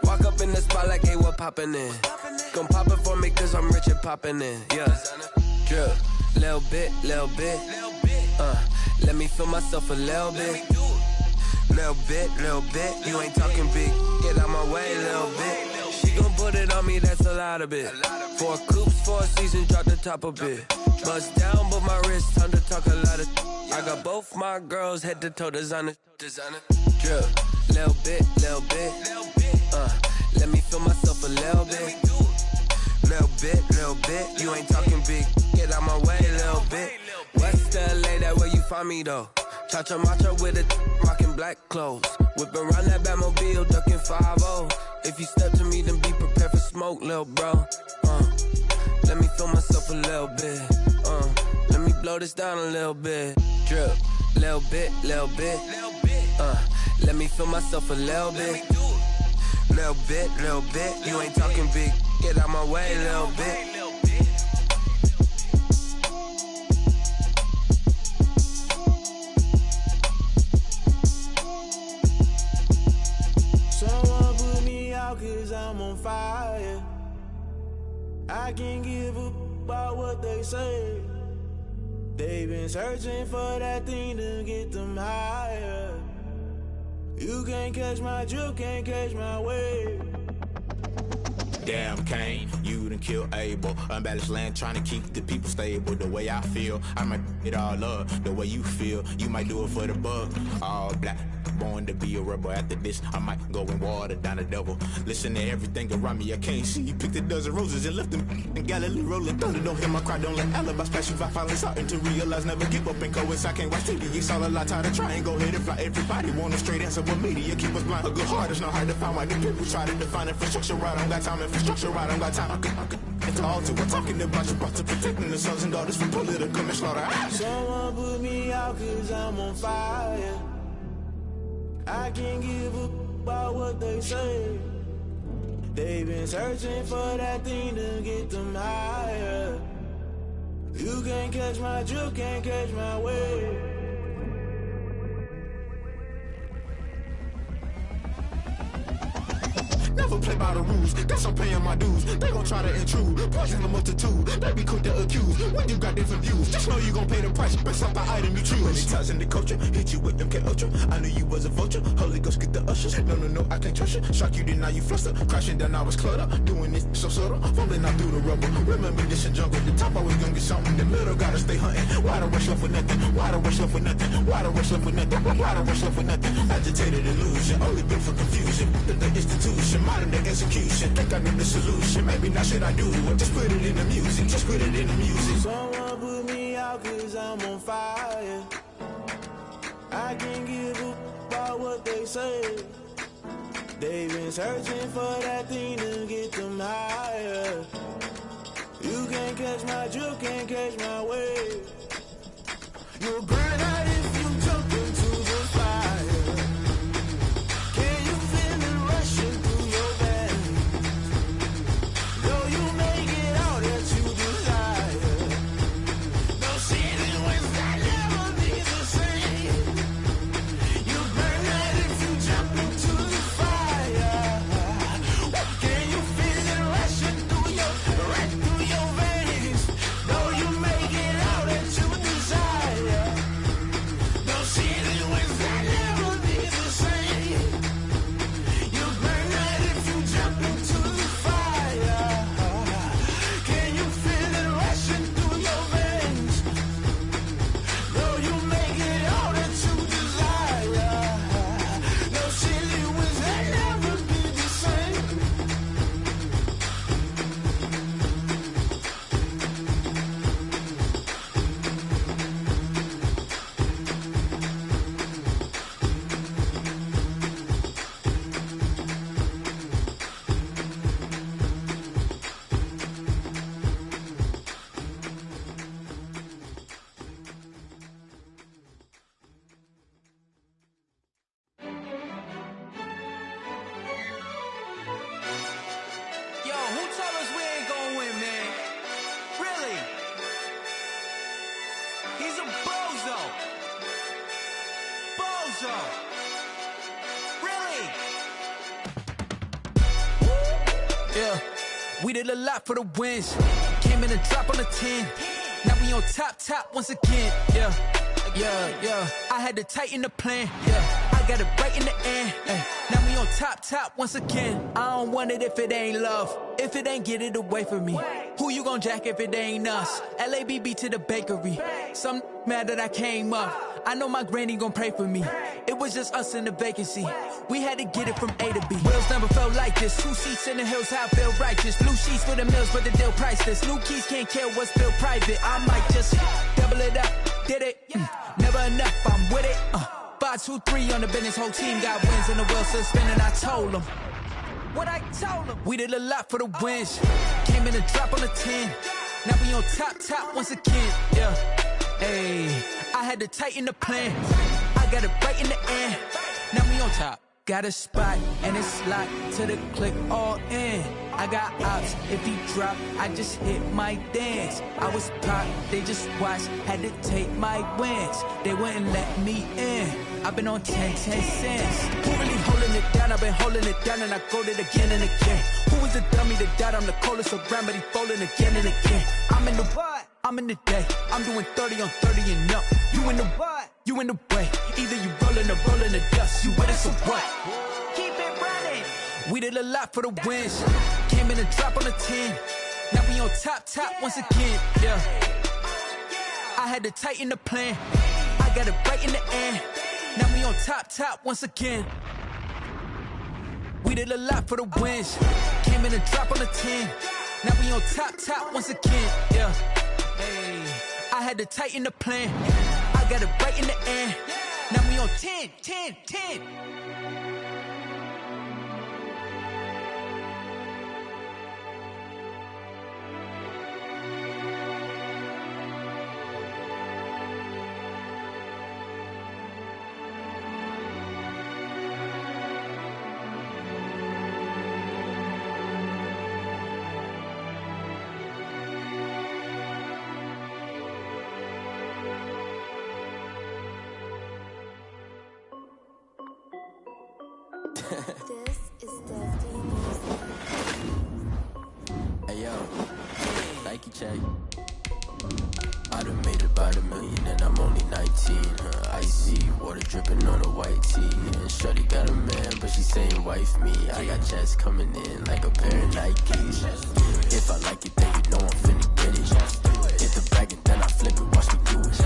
Walk up in the spot like, hey, what poppin' in? Gon' pop it for me cause I'm rich and poppin' in, yeah. Drip, little bit. Let me feel myself a little bit. Little bit. You ain't talking big, get out my way, little bit. She gon' put it on me, that's a lot of it. 4 coops, 4 seasons, drop the top a bit. Bust down, but my wrist, time to talk a lot of. I got both my girls head to toe designer. Drip, little bit. Let me feel myself a little bit. Little bit. You ain't talking big, get out my way, little bit. West LA, that where you find me though. Cha-cha matcha with a rockin' black clothes. Whip around that Batmobile, ducking 5-0. If you step to me, then be prepared for smoke, lil' bro. Let me feel myself a little bit. Let me blow this down a little bit. Drip, little bit. Let me feel myself a little bit. Little bit. You ain't talking big. Get out my way, little bit. Someone put me out cause I'm on fire. I can't give up about what they say. They've been searching for that thing to get them higher. You can't catch my drift, can't catch my wave. Damn, Kane, you done killed Abel. Unbalanced land, trying to keep the people stable. The way I feel, I might it all up. The way you feel, you might do it for the bug. All black, born to be a rebel. After this, I might go and water down the devil. Listen to everything around me, I can't see. You picked a dozen roses and left them in Galilee rolling thunder. Don't hear my cry, don't let alibis pass you by. Finally starting to realize, never give up and coincide. Can't watch TV, it's all a lot. Tired of trying, go ahead and fly. Everybody want a straight answer, but media keep us blind. A good heart is not hard to find. Why the people try to define infrastructure right? I don't got time, infrastructure right, I don't got time. I could it's all to we're talking about you, about to protecting the sons and daughters from political manslaughter. Someone put me out cause I'm on fire. I can't give up about what they say. They've been searching for that thing to get them higher. You can't catch my drift, can't catch my wave. Never play by the rules, that's I'm paying my dues. They gon' try to intrude, poison the multitude. They be quick to accuse, when you got different views. Just know you gon' pay the price, based off the item you choose. Many times in the culture, hit you with MK Ultra. I knew you was a vulture, Holy Ghost get the ushers. No, I can't trust you. Shock you, then now you fluster. Crashing down, I was cluttered. Doing this so subtle, falling out through the rubble. Remember this in jungle, the top always gonna get something. The middle gotta stay hunting. Why the rush left with nothing? Why the rush left with nothing? Why the rush left with nothing? Why the rush left with nothing? Agitated illusion, only built for confusion. The institution, modern day execution. Think I know the solution. Maybe not should I do it? Just put it in the music. Just put it in the music. Someone put me out cause I'm on fire. I can't give up about what they say. They've been searching for that thing to get them higher. Really? He's a bozo. Bozo. Really? Yeah, we did a lot for the wins. Came in and drop on the 10. Now we on top once again. Yeah. I had to tighten the plan. Yeah, I got it right in the end. Now we on top once again. I don't want it if it ain't love. If it ain't, get it away from me. Who you gon' jack if it ain't us? LABB to the bakery. Some mad that I came up. I know my granny gon' pray for me. It was just us in the vacancy. We had to get it from A to B. Wheels never felt like this. 2 seats in the hills, how I feel righteous. Blue sheets for the mills, but the deal priceless. New keys can't kill what's still private. I might just double it up. Did it? Never enough, I'm with it. 5, 2, 3 on the business. Whole team got wins and the wheels still spinning. I told them what I told them. We did a lot for the wins. Came in and drop on the 10. Now we on top once again. Yeah. Hey, I had to tighten the plan. I got it right in the end. Now we on top. Got a spot and it's locked to the click all in. I got ops, if he drop, I just hit my dance. I was pop, they just watched, had to take my wins. They wouldn't let me in. I've been on 10 cents. Who really holding it down? I've been holding it down and I go it again and again. Who was the dummy that died? I'm the coldest around, but he folding again and again. I'm in the what? I'm in the day. I'm doing 30 on 30 and up. You in the what? You in the way. Either you rolling or rolling the dust. You with us or what? Keep it running. We did a lot for the wins. Came in and drop on the 10. Now we on top once again. Yeah. I had to tighten the plan. I got it right in the end. Now we on top once again. We did a lot for the wins. Came in and drop on the 10. Now we on top once again. Yeah. Hey, I had to tighten the plan. I got it right in the end. Now we on 10. This is Dusty Music. Hey yo, Nike check. I done made about $1 million and I'm only 19. Icy water dripping on a white tee. And shorty got a man, but she saying wife me. I got checks coming in like a pair of Nikes. If I like it, then you know I'm finna get it. Get the bag and then I flip it, watch me do it.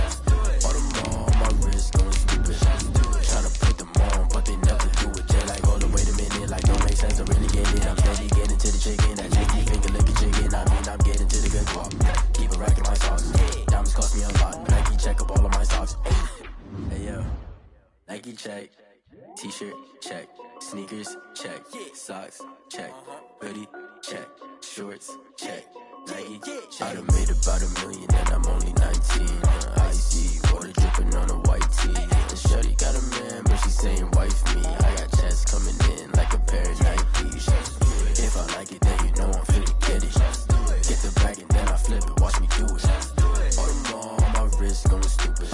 All the more on my wrist going stupid. Tryna put them on, but they never do it. They like, hold on, wait a minute, like don't make sense. I really get it. I'm steady getting to the chicken. That chicky finger licking chicken. I mean, I'm getting to the good guap. Keep a rack in my sauce. Diamonds cost me a lot. Nike check up all of my socks. Hey yo, Nike check. T-shirt check. Sneakers check. Socks check. Hoodie check. Shorts check. Nike I done made about $1 million and I'm only 19. Icy water dripping on a white tee. And shorty got a man, but she saying wife me. I got checks coming in like a pair of Nikes. If I like it, then you know I'm finna get it. Get the bag and then I flip it, watch me do it. All the more on my wrist going stupid.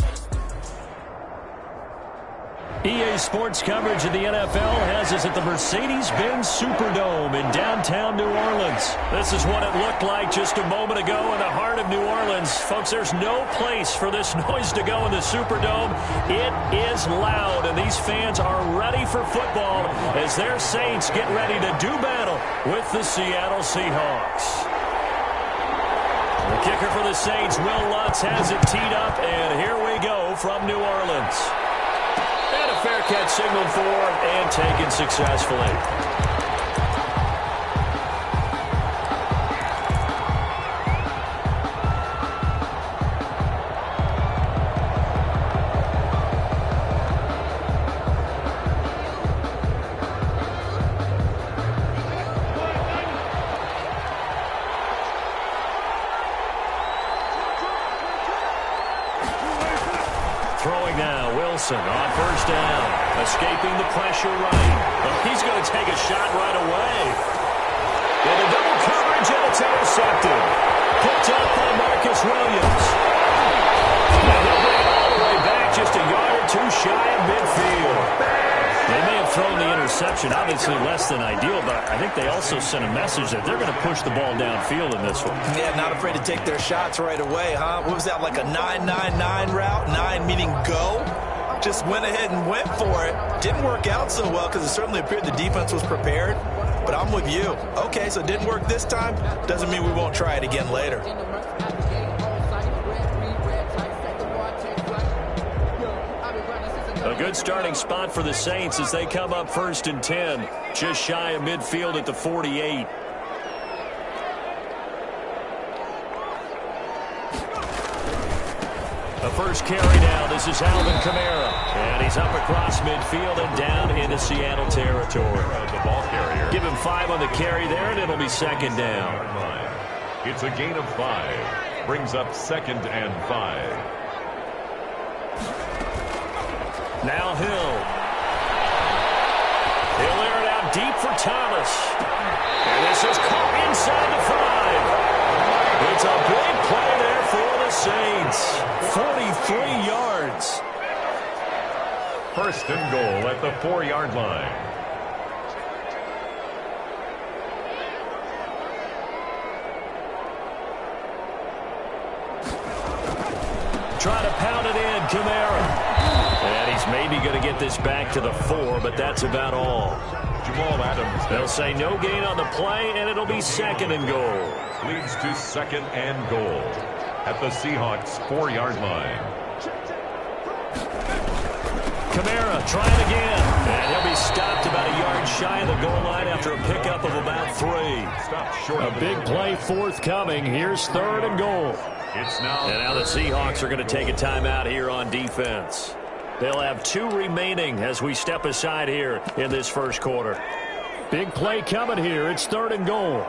EA Sports coverage of the NFL has us at the Mercedes-Benz Superdome in downtown New Orleans. This is what it looked like just a moment ago in the heart of New Orleans. Folks, there's no place for this noise to go in the Superdome. It is loud, and these fans are ready for football as their Saints get ready to do battle with the Seattle Seahawks. The kicker for the Saints, Will Lutz, has it teed up, and here we go from New Orleans. And a fair catch signaled for and taken successfully. On first down, escaping the pressure right. Oh, he's going to take a shot right away. And a double coverage, and it's intercepted. Picked up by shy of midfield. They may have thrown the interception, obviously less than ideal, but I think they also sent a message that they're going to push the ball downfield in this one. Yeah, not afraid to take their shots right away, huh? What was that, like a 9-9-9 route? 9 meaning go? Just went ahead and went for it. Didn't work out so well because it certainly appeared the defense was prepared. But I'm with you. Okay, so it didn't work this time. Doesn't mean we won't try it again later. A good starting spot for the Saints as they come up 1st and 10. Just shy of midfield at the 48. The first carry now. This is Alvin Kamara. And he's up across midfield and down into Seattle territory. The ball carrier. Give him 5 on the carry there, and it'll be 2nd down. It's a gain of 5. Brings up 2nd and 5. Now Hill. He'll air it out deep for Thomas. And this is caught inside the 5. It's a big play there for the Saints. 43 yards. 1st and goal at the 4-yard line. Try to pound it in, Kamara. And he's maybe going to get this back to the 4, but that's about all. Jamal Adams. They'll say no gain on the play, and it'll be 2nd and goal. Leads to 2nd and goal at the Seahawks 4-yard line. Kamara trying again. And he'll be stopped about a yard shy of the goal line after a pickup of about 3. Stopped short. A big play forthcoming. Here's 3rd and goal. It's now. And now the Seahawks are going to take a timeout here on defense. They'll have 2 remaining as we step aside here in this first quarter. Big play coming here. It's 3rd and goal.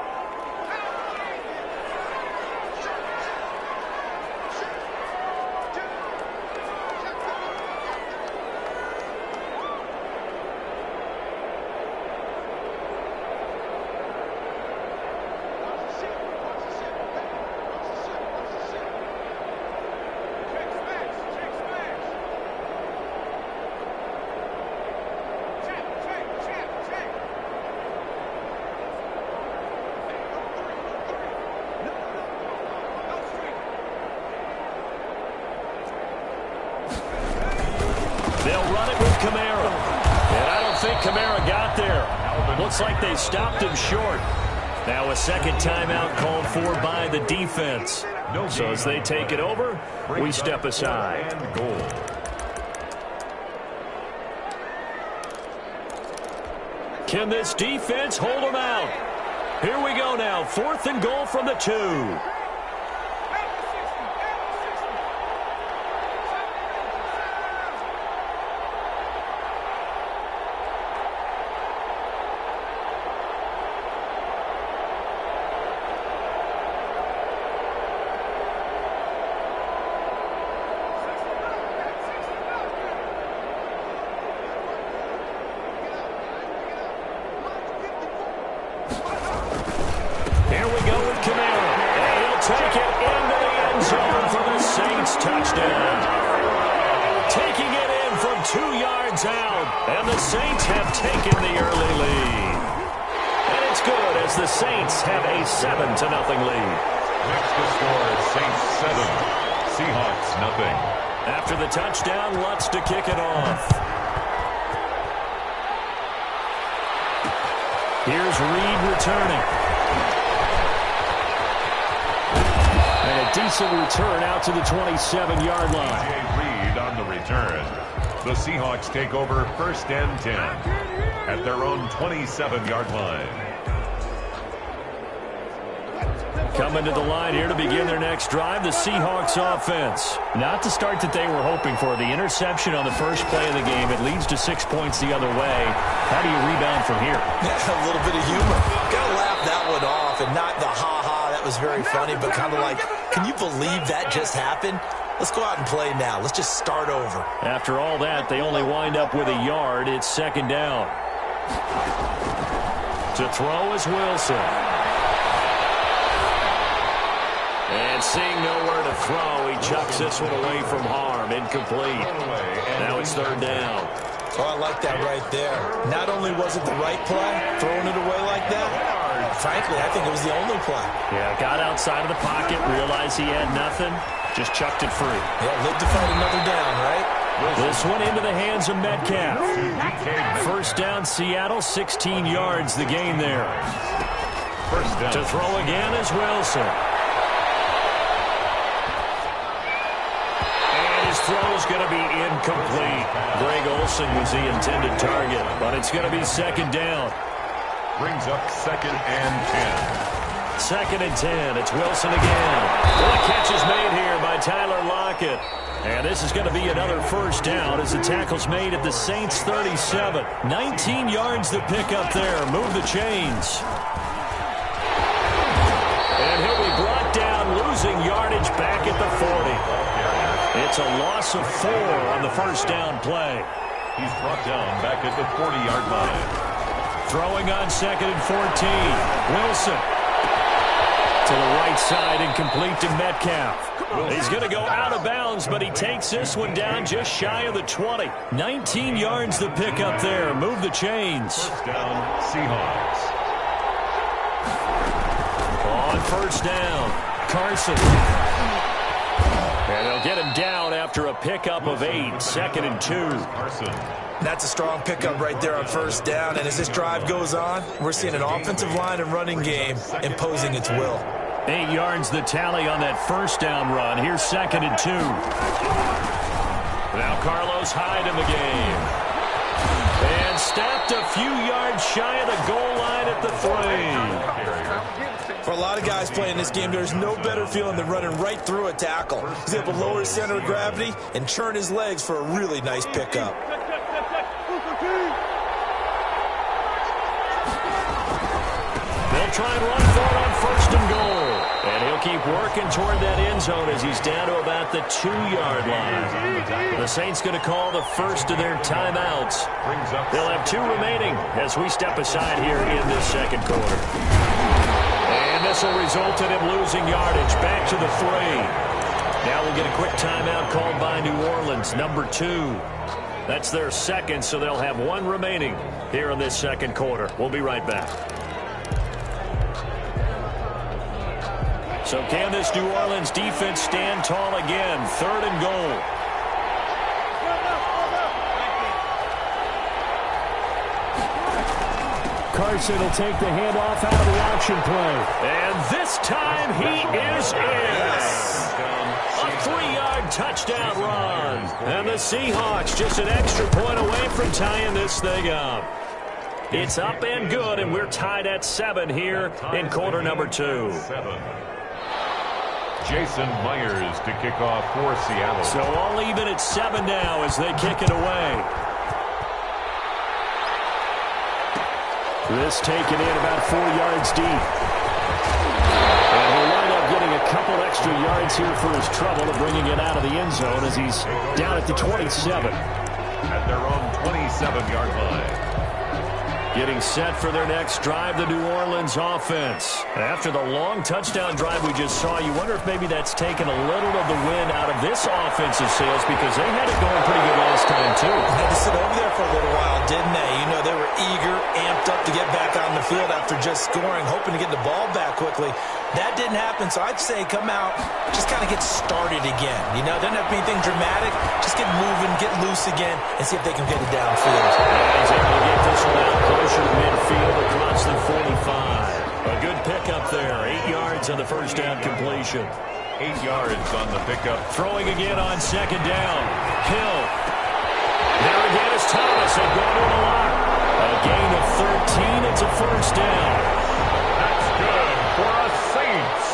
They'll run it with Kamara. And I don't think Kamara got there. Looks like they stopped him short. Now a 2nd timeout called for by the defense. So as they take it over, we step aside. Can this defense hold them out? Here we go now. 4th and goal from the 2. Take it into the end zone for the Saints touchdown. Taking it in from 2 yards out. And the Saints have taken the early lead. And it's good as the Saints have a 7-0 lead. Next to score is Saints 7. Seahawks nothing. After the touchdown, Lutz to kick it off. Here's Reed returning. And a decent return out to the 27-yard line. Reed on the return. The Seahawks take over 1st and 10 at their own 27-yard line. Coming to the line here to begin their next drive, the Seahawks offense. Not the start that they were hoping for. The interception on the first play of the game. It leads to 6 points the other way. How do you rebound from here? A little bit of humor. Got to laugh that one off and not the ha-ha. That was very funny, but kind of like, can you believe that just happened? Let's go out and play now. Let's just start over. After all that, they only wind up with a yard. It's 2nd down. To throw is Wilson. And And seeing nowhere to throw, he chucks this one away from harm. Incomplete. Now it's third down. Oh, I like that right there. Not only was it the right play, throwing it away like that, frankly, I think it was the only play. Yeah, got outside of the pocket, realized he had nothing, just chucked it free. Yeah, lived to fight another down, right? This one into the hands of Metcalf. First down, Seattle, 16 yards, the gain there. First down. To throw again is Wilson. His throw's going to be incomplete. Greg Olsen was the intended target, but it's going to be second down. Brings up second and 10. Second and 10. It's Wilson again. Well, the catch is made here by Tyler Lockett. And this is going to be another first down as the tackle's made at the Saints 37. 19 yards to pick up there. Move the chains. And he'll be brought down, losing yardage back at the 40. It's a loss of 4 on the first down play. He's brought down back at the 40-yard line. Throwing on second and 14. Wilson. To the right side and complete to Metcalf. He's going to go out of bounds, but he takes this one down just shy of the 20. 19 yards to pick up there. Move the chains. First down, Seahawks. On first down, Carson. And they'll get him down after a pickup of 8. Second and 2. That's a strong pickup right there on first down. And as this drive goes on, we're seeing an offensive line and running game imposing its will. 8 yards the tally on that first down run. Here's second and 2. Now Carlos Hyde in the game. And stopped a few yards shy of the goal line at the 3. For a lot of guys playing this game, there's no better feeling than running right through a tackle. He's able to lower his center of gravity and churn his legs for a really nice pickup. They'll try and run for it on first and goal. And he'll keep working toward that end zone as he's down to about the 2-yard line. The Saints going to call the first of their timeouts. They'll have 2 remaining as we step aside here in this second quarter. And this will result in him losing yardage back to the 3. Now we'll get a quick timeout called by New Orleans, number 2. That's their second, so they'll have 1 remaining here in this second quarter. We'll be right back. So can this New Orleans defense stand tall again? Third and goal. Carson will take the handoff out of the option play. And this time he is in. A 3-yard touchdown run. And the Seahawks just an extra point away from tying this thing up. It's up and good, and we're tied at 7 here in quarter number 2. Jason Myers to kick off for Seattle. So all even at 7 now as they kick it away. This taken in about 4 yards deep. And he'll wind up getting a couple extra yards here for his trouble of bringing it out of the end zone as he's down at the 27. At their own 27-yard line. Getting set for their next drive, the New Orleans offense. After the long touchdown drive we just saw, you wonder if maybe that's taken a little of the wind out of this offensive sails because they had it going pretty good last time, too. Had to sit over there for a little while, didn't they? You know, they were eager, amped up to get back on the field after just scoring, hoping to get the ball back quickly. That didn't happen, so I'd say come out, just kind of get started again. You know, doesn't have to be anything dramatic. Just get moving, get loose again, and see if they can get it downfield. He's able to get this one out closer to midfield across the 45. A good pickup there. 8 yards on the first down completion. 8 yards on the pickup. Throwing again on second down. Hill. There again is Thomas. They've gone to a lot. A gain of 13. It's a first down. That's good for us Saints.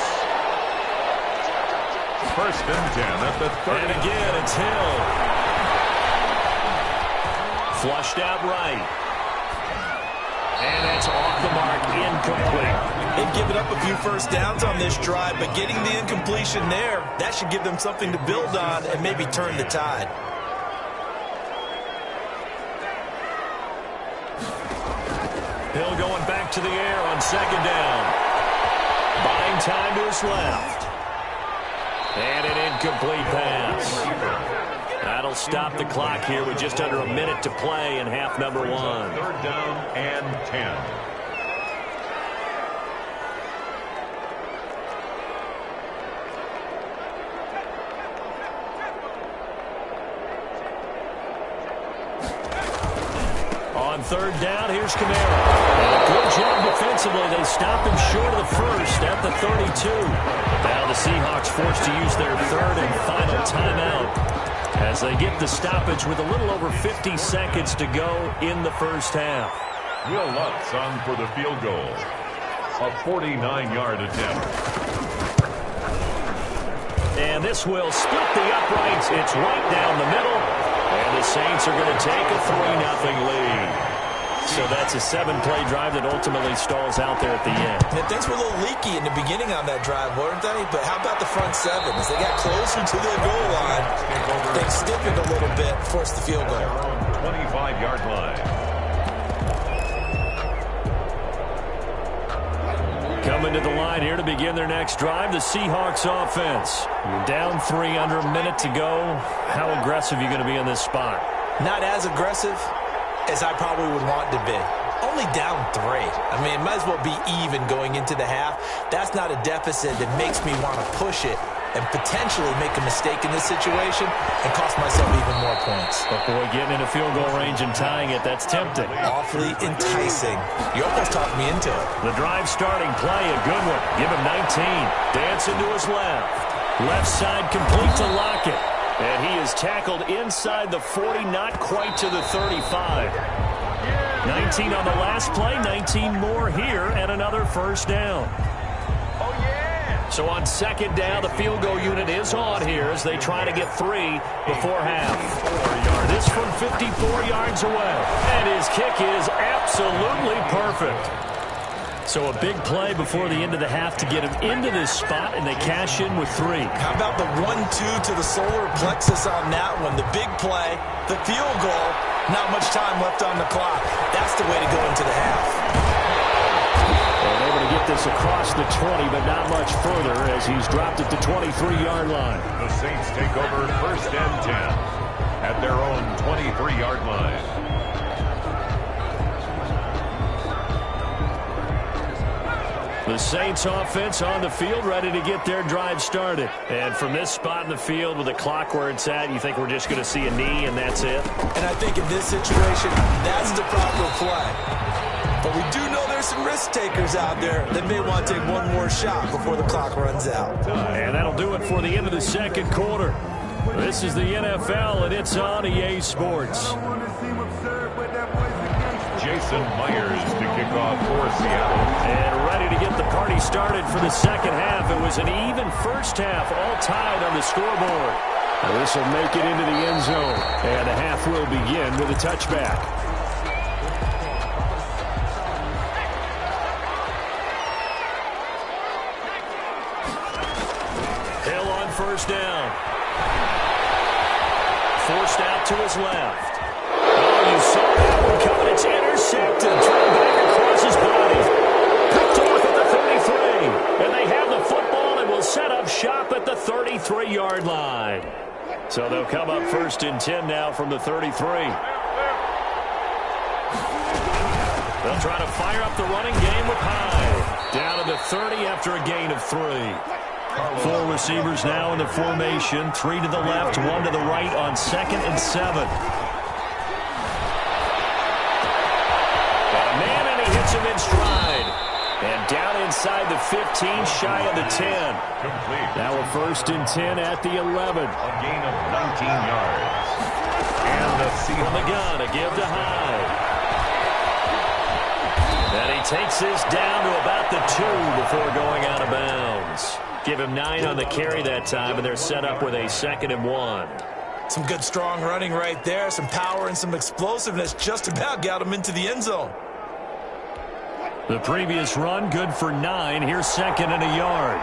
First and 10 at the 30. And again, it's Hill. Flushed out right. And that's off the mark, incomplete. They've given up a few first downs on this drive, but getting the incompletion there, that should give them something to build on and maybe turn the tide. Hill going back to the air on second down. Buying time to his left. And an incomplete pass. That'll stop the clock here with just under a minute to play in half number one. Third down and 10. On third down, here's Kamara. And a good job defensively. They stop him short of the first at the 32. Now the Seahawks forced to use their third and final timeout as they get the stoppage with a little over 50 seconds to go in the first half. Will Lutz on for the field goal. A 49-yard attempt. And this will split the uprights. It's right down the middle. And the Saints are going to take a 3-0 lead. So that's a 7-play drive that ultimately stalls out there at the end. Yeah, things were a little leaky in the beginning on that drive, weren't they? But how about the front seven? As they got closer to their goal line, they stiffened a little bit, forced the field goal. 25-yard line. Coming to the line here to begin their next drive, the Seahawks offense. You're down 3, under a minute to go. How aggressive are you going to be in this spot? Not as aggressive as I probably would want to be. Only down 3. I mean, it might as well be even going into the half. That's not a deficit that makes me want to push it and potentially make a mistake in this situation and cost myself even more points. But boy, getting into field goal range and tying it, that's tempting. Awfully enticing. You almost talked me into it. The drive starting play, a good one. Give him 19. Dancing to his left. Left side complete to Lockett. And he is tackled inside the 40, not quite to the 35. 19 on the last play, 19 more here, and another first down. So on second down, the field goal unit is on here as they try to get 3 before half. This from 54 yards away. And his kick is absolutely perfect. So a big play before the end of the half to get him into this spot, and they cash in with 3. How about the 1-2 to the solar plexus on that one? The big play, the field goal, not much time left on the clock. That's the way to go into the half. And able to get this across the 20, but not much further as he's dropped at the 23-yard line. The Saints take over first and 10 at their own 23-yard line. The Saints offense on the field, ready to get their drive started. And from this spot in the field with the clock where it's at, you think we're just going to see a knee and that's it? And I think in this situation, that's the proper play. But we do know there's some risk takers out there that may want to take one more shot before the clock runs out. And that'll do it for the end of the second quarter. This is the NFL, and it's on EA Sports. Jason Myers to kick off for Seattle. And ready to get the party started for the second half. It was an even first half, all tied on the scoreboard. This will make it into the end zone. And the half will begin with a touchback. Hill on first down. Forced out to his left. Oh, you saw that one coming. It's intercepted. Thrown back across his body. Picked off at the 33. And they have the football and will set up shop at the 33-yard line. So they'll come up first and 10 now from the 33. They'll try to fire up the running game with Hyde. Down to the 30 after a gain of 3. 4 receivers now in the formation. 3 to the left, 1 to the right on second and 7. Got a man, and he hits him in stride. And down inside the 15, shy of the 10. Complete. Now a first and 10 at the 11. A gain of 19 yards. And the Seahawks. From the gun, a give to Hyde. And he takes this down to about the 2 before going out of bounds. Give him 9 on the carry that time, and they're set up with a 2nd and 1. Some good strong running right there. Some power and some explosiveness just about got him into the end zone. The previous run, good for 9. Here's 2nd and a yard.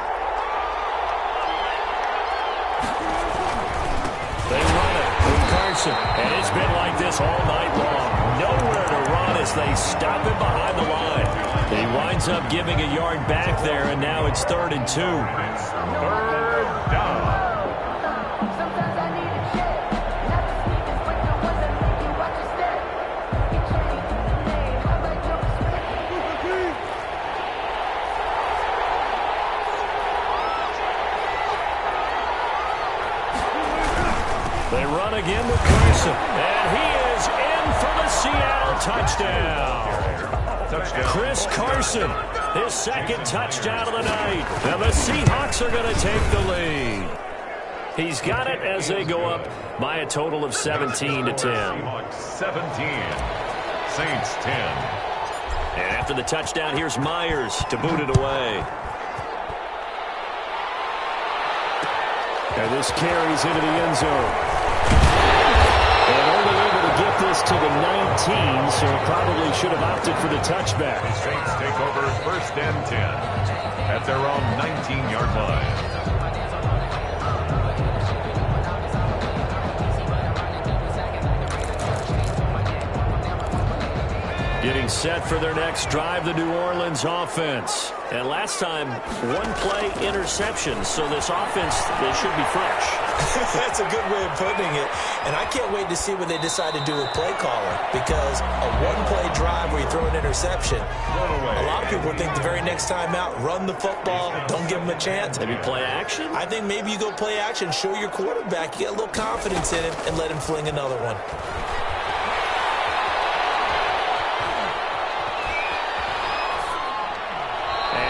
They run it with Carson, and it's been like this all night long. Nowhere to run as they stop him behind the line. He winds up giving a yard back there, and now it's 3rd and 2. Third down. They run again with Carson, and he is in for the Seattle touchdown. Chris Carson, his second touchdown of the night. And the Seahawks are going to take the lead. He's got it as they go up by a total of 17-10. Seahawks 17, Saints 10. And after the touchdown, here's Myers to boot it away. And this carries into the end zone. And only able to get this to the 19, so probably should have opted for the touchback. The Saints take over 1st and 10 at their own 19-yard line. Getting set for their next drive, the New Orleans offense. And last time, one-play interception, so this offense, they should be fresh. That's a good way of putting it. And I can't wait to see what they decide to do with play calling, because a one-play drive where you throw an interception, a lot of people think the very next time out, run the football, don't give them a chance. Maybe play action? I think maybe you go play action, show your quarterback, you get a little confidence in him, and let him fling another one.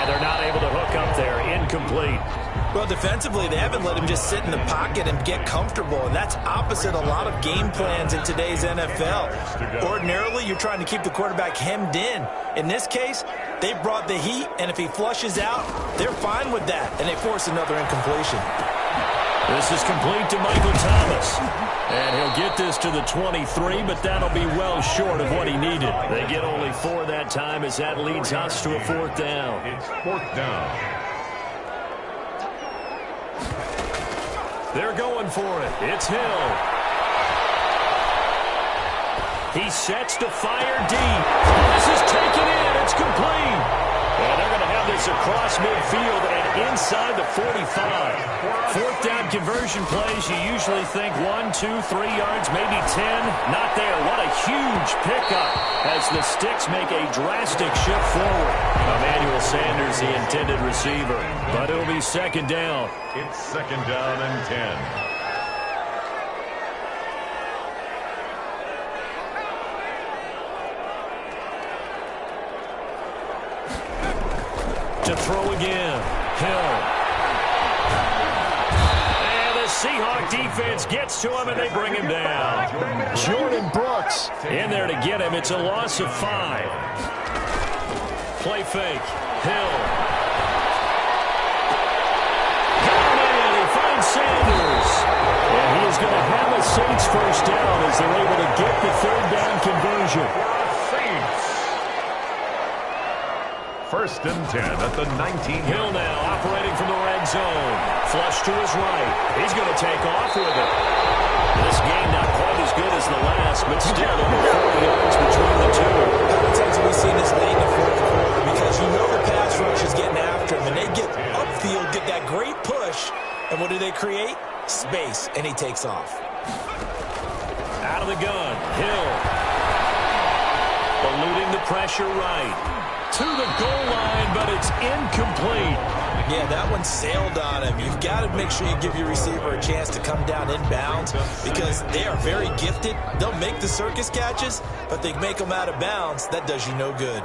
They're not able to hook up there. Incomplete. Well, defensively, they haven't let him just sit in the pocket and get comfortable, and that's opposite a lot of game plans in today's NFL. Ordinarily, you're trying to keep the quarterback hemmed in. In this case, they brought the heat, and if he flushes out, they're fine with that, and they force another incompletion. This is complete to Michael Thomas. And he'll get this to the 23, but that'll be well short of what he needed. They get only 4 that time as that leads us to a 4th down. It's 4th down. They're going for it. It's Hill. He sets to fire deep. This is taken in. It's complete. And they're going to have this across midfield and inside the 45. 4th down conversion plays, you usually think 1, 2, 3 yards, maybe 10. Not there. What a huge pickup as the Sticks make a drastic shift forward. Emmanuel Sanders, the intended receiver. But it'll be 2nd down. It's 2nd down and 10. To throw again. Hill. And the Seahawk defense gets to him, and they bring him down. Jordan Brooks in there to get him. It's a loss of 5. Play fake. Hill. Got him. He finds Sanders. And he is going to have the Saints 1st down as they're able to get the 3rd down conversion. 1st and 10 at the 19. Hill now operating from the red zone. Flush to his right. He's going to take off with it. This game not quite as good as the last, but still over 40 yards between the two. How many times have we seen this late in the 4th quarter? Because you know the pass rush is getting after him, and they get upfield, get that great push, and what do they create? Space, and he takes off. Out of the gun, Hill. Eluding the pressure right. To the goal line, but it's incomplete. Yeah, that one sailed on him. You've got to make sure you give your receiver a chance to come down inbounds because they are very gifted. They'll make the circus catches, but they make them out of bounds. That does you no good.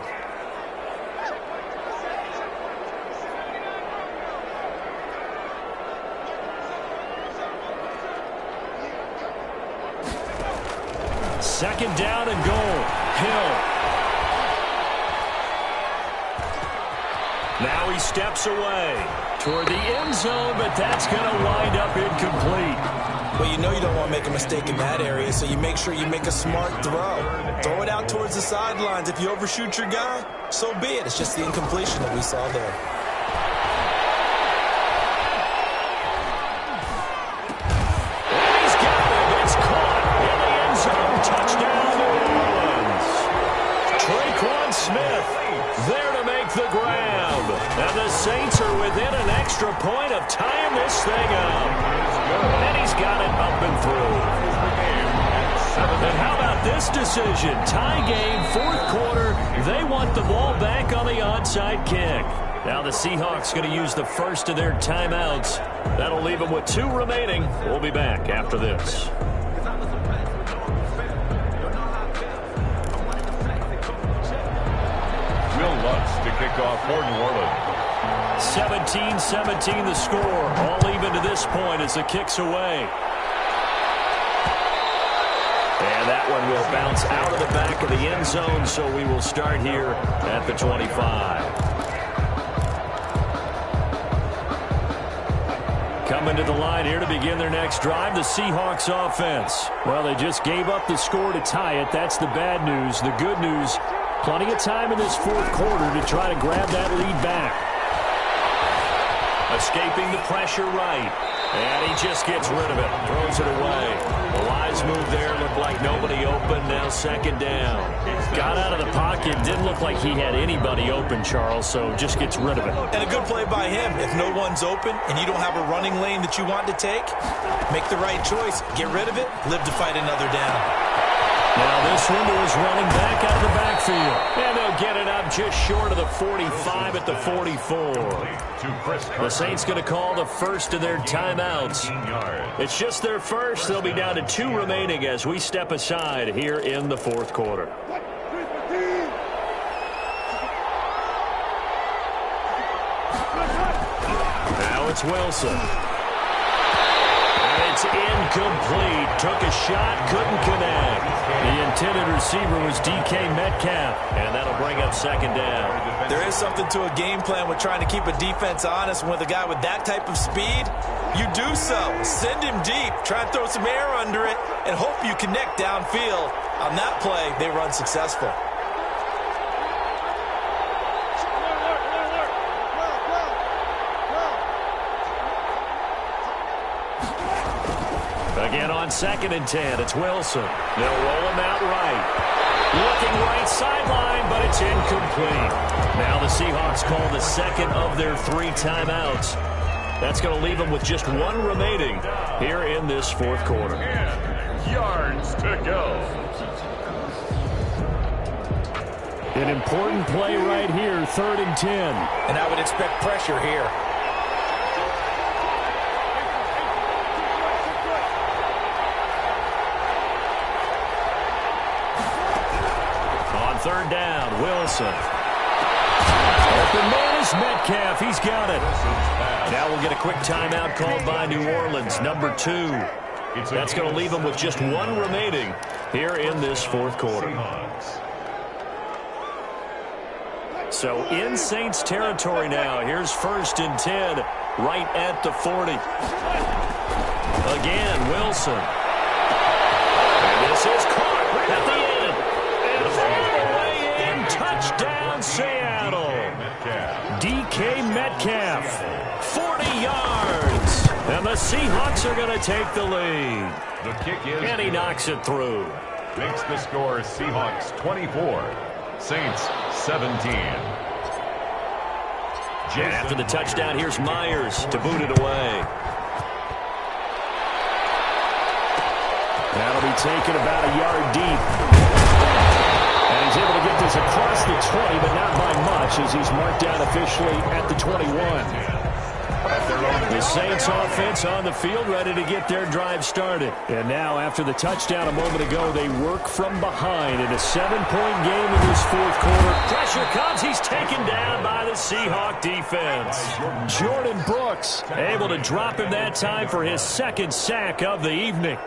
Second down and goal. Hill. Now he steps away toward the end zone, but that's going to wind up incomplete. Well, you know you don't want to make a mistake in that area, so you make sure you make a smart throw. Throw it out towards the sidelines. If you overshoot your guy, so be it. It's just the incompletion that we saw there. He's got it. It's caught in the end zone. Touchdown, New Orleans. Traquan Smith there to make the grab. And the Saints are within an extra point of tying this thing up. And he's got it up and through. And how about this decision? Tie game, 4th quarter. They want the ball back on the onside kick. Now the Seahawks going to use the first of their timeouts. That'll leave them with 2 remaining. We'll be back after this. Will Lutz to kick off for New Orleans. 17-17 the score. All even to this point as the kick's away. And that one will bounce out of the back of the end zone, so we will start here at the 25. Coming to the line here to begin their next drive, the Seahawks offense. Well, they just gave up the score to tie it. That's the bad news. The good news, plenty of time in this fourth quarter to try to grab that lead back. Escaping the pressure right. And he just gets rid of it. Throws it away. The wise move there. Looked like nobody open. Now second down. Got out of the pocket. Didn't look like he had anybody open, Charles, so just gets rid of it. And a good play by him. If no one's open and you don't have a running lane that you want to take, make the right choice. Get rid of it. Live to fight another down. Now this window is running back out of the backfield. And they'll get it up just short of the 45 at the 44. The Saints going to call the first of their timeouts. It's just their first. They'll be down to 2 remaining as we step aside here in the fourth quarter. Now it's Wilson. It's incomplete. Took a shot, couldn't connect. The intended receiver was DK Metcalf, and that'll bring up second down. There is something to a game plan with trying to keep a defense honest. With a guy with that type of speed, you do so. Send him deep. Try and throw some air under it and hope you connect downfield. On that play, they run successful. Again on 2nd and 10, it's Wilson. They'll roll him out right. Looking right sideline, but it's incomplete. Now the Seahawks call the second of their 3 timeouts. That's going to leave them with just 1 remaining here in this fourth quarter. 10 yards to go. An important play right here, 3rd and 10. And I would expect pressure here. Third down, Wilson. Open man is Metcalf. He's got it. Now we'll get a quick timeout called by New Orleans, number 2. That's going to leave them with just 1 remaining here in this fourth quarter. So in Saints territory now. Here's 1st and 10 right at the 40. Again, Wilson. And this is caught right at the end. Touchdown, Seattle. DK Metcalf, 40 yards. And the Seahawks are going to take the lead. The kick is and he knocks it through. Makes the score Seahawks 24, Saints 17. And after the touchdown, here's Myers to boot it away. That'll be taken about a yard deep. And he's able to get this across the 20, but not by much as he's marked down officially at the 21. The Saints offense on the field ready to get their drive started. And now after the touchdown a moment ago, they work from behind in a 7-point game in this fourth quarter. Pressure comes. He's taken down by the Seahawk defense. Jordan Brooks able to drop him that time for his 2nd sack of the evening.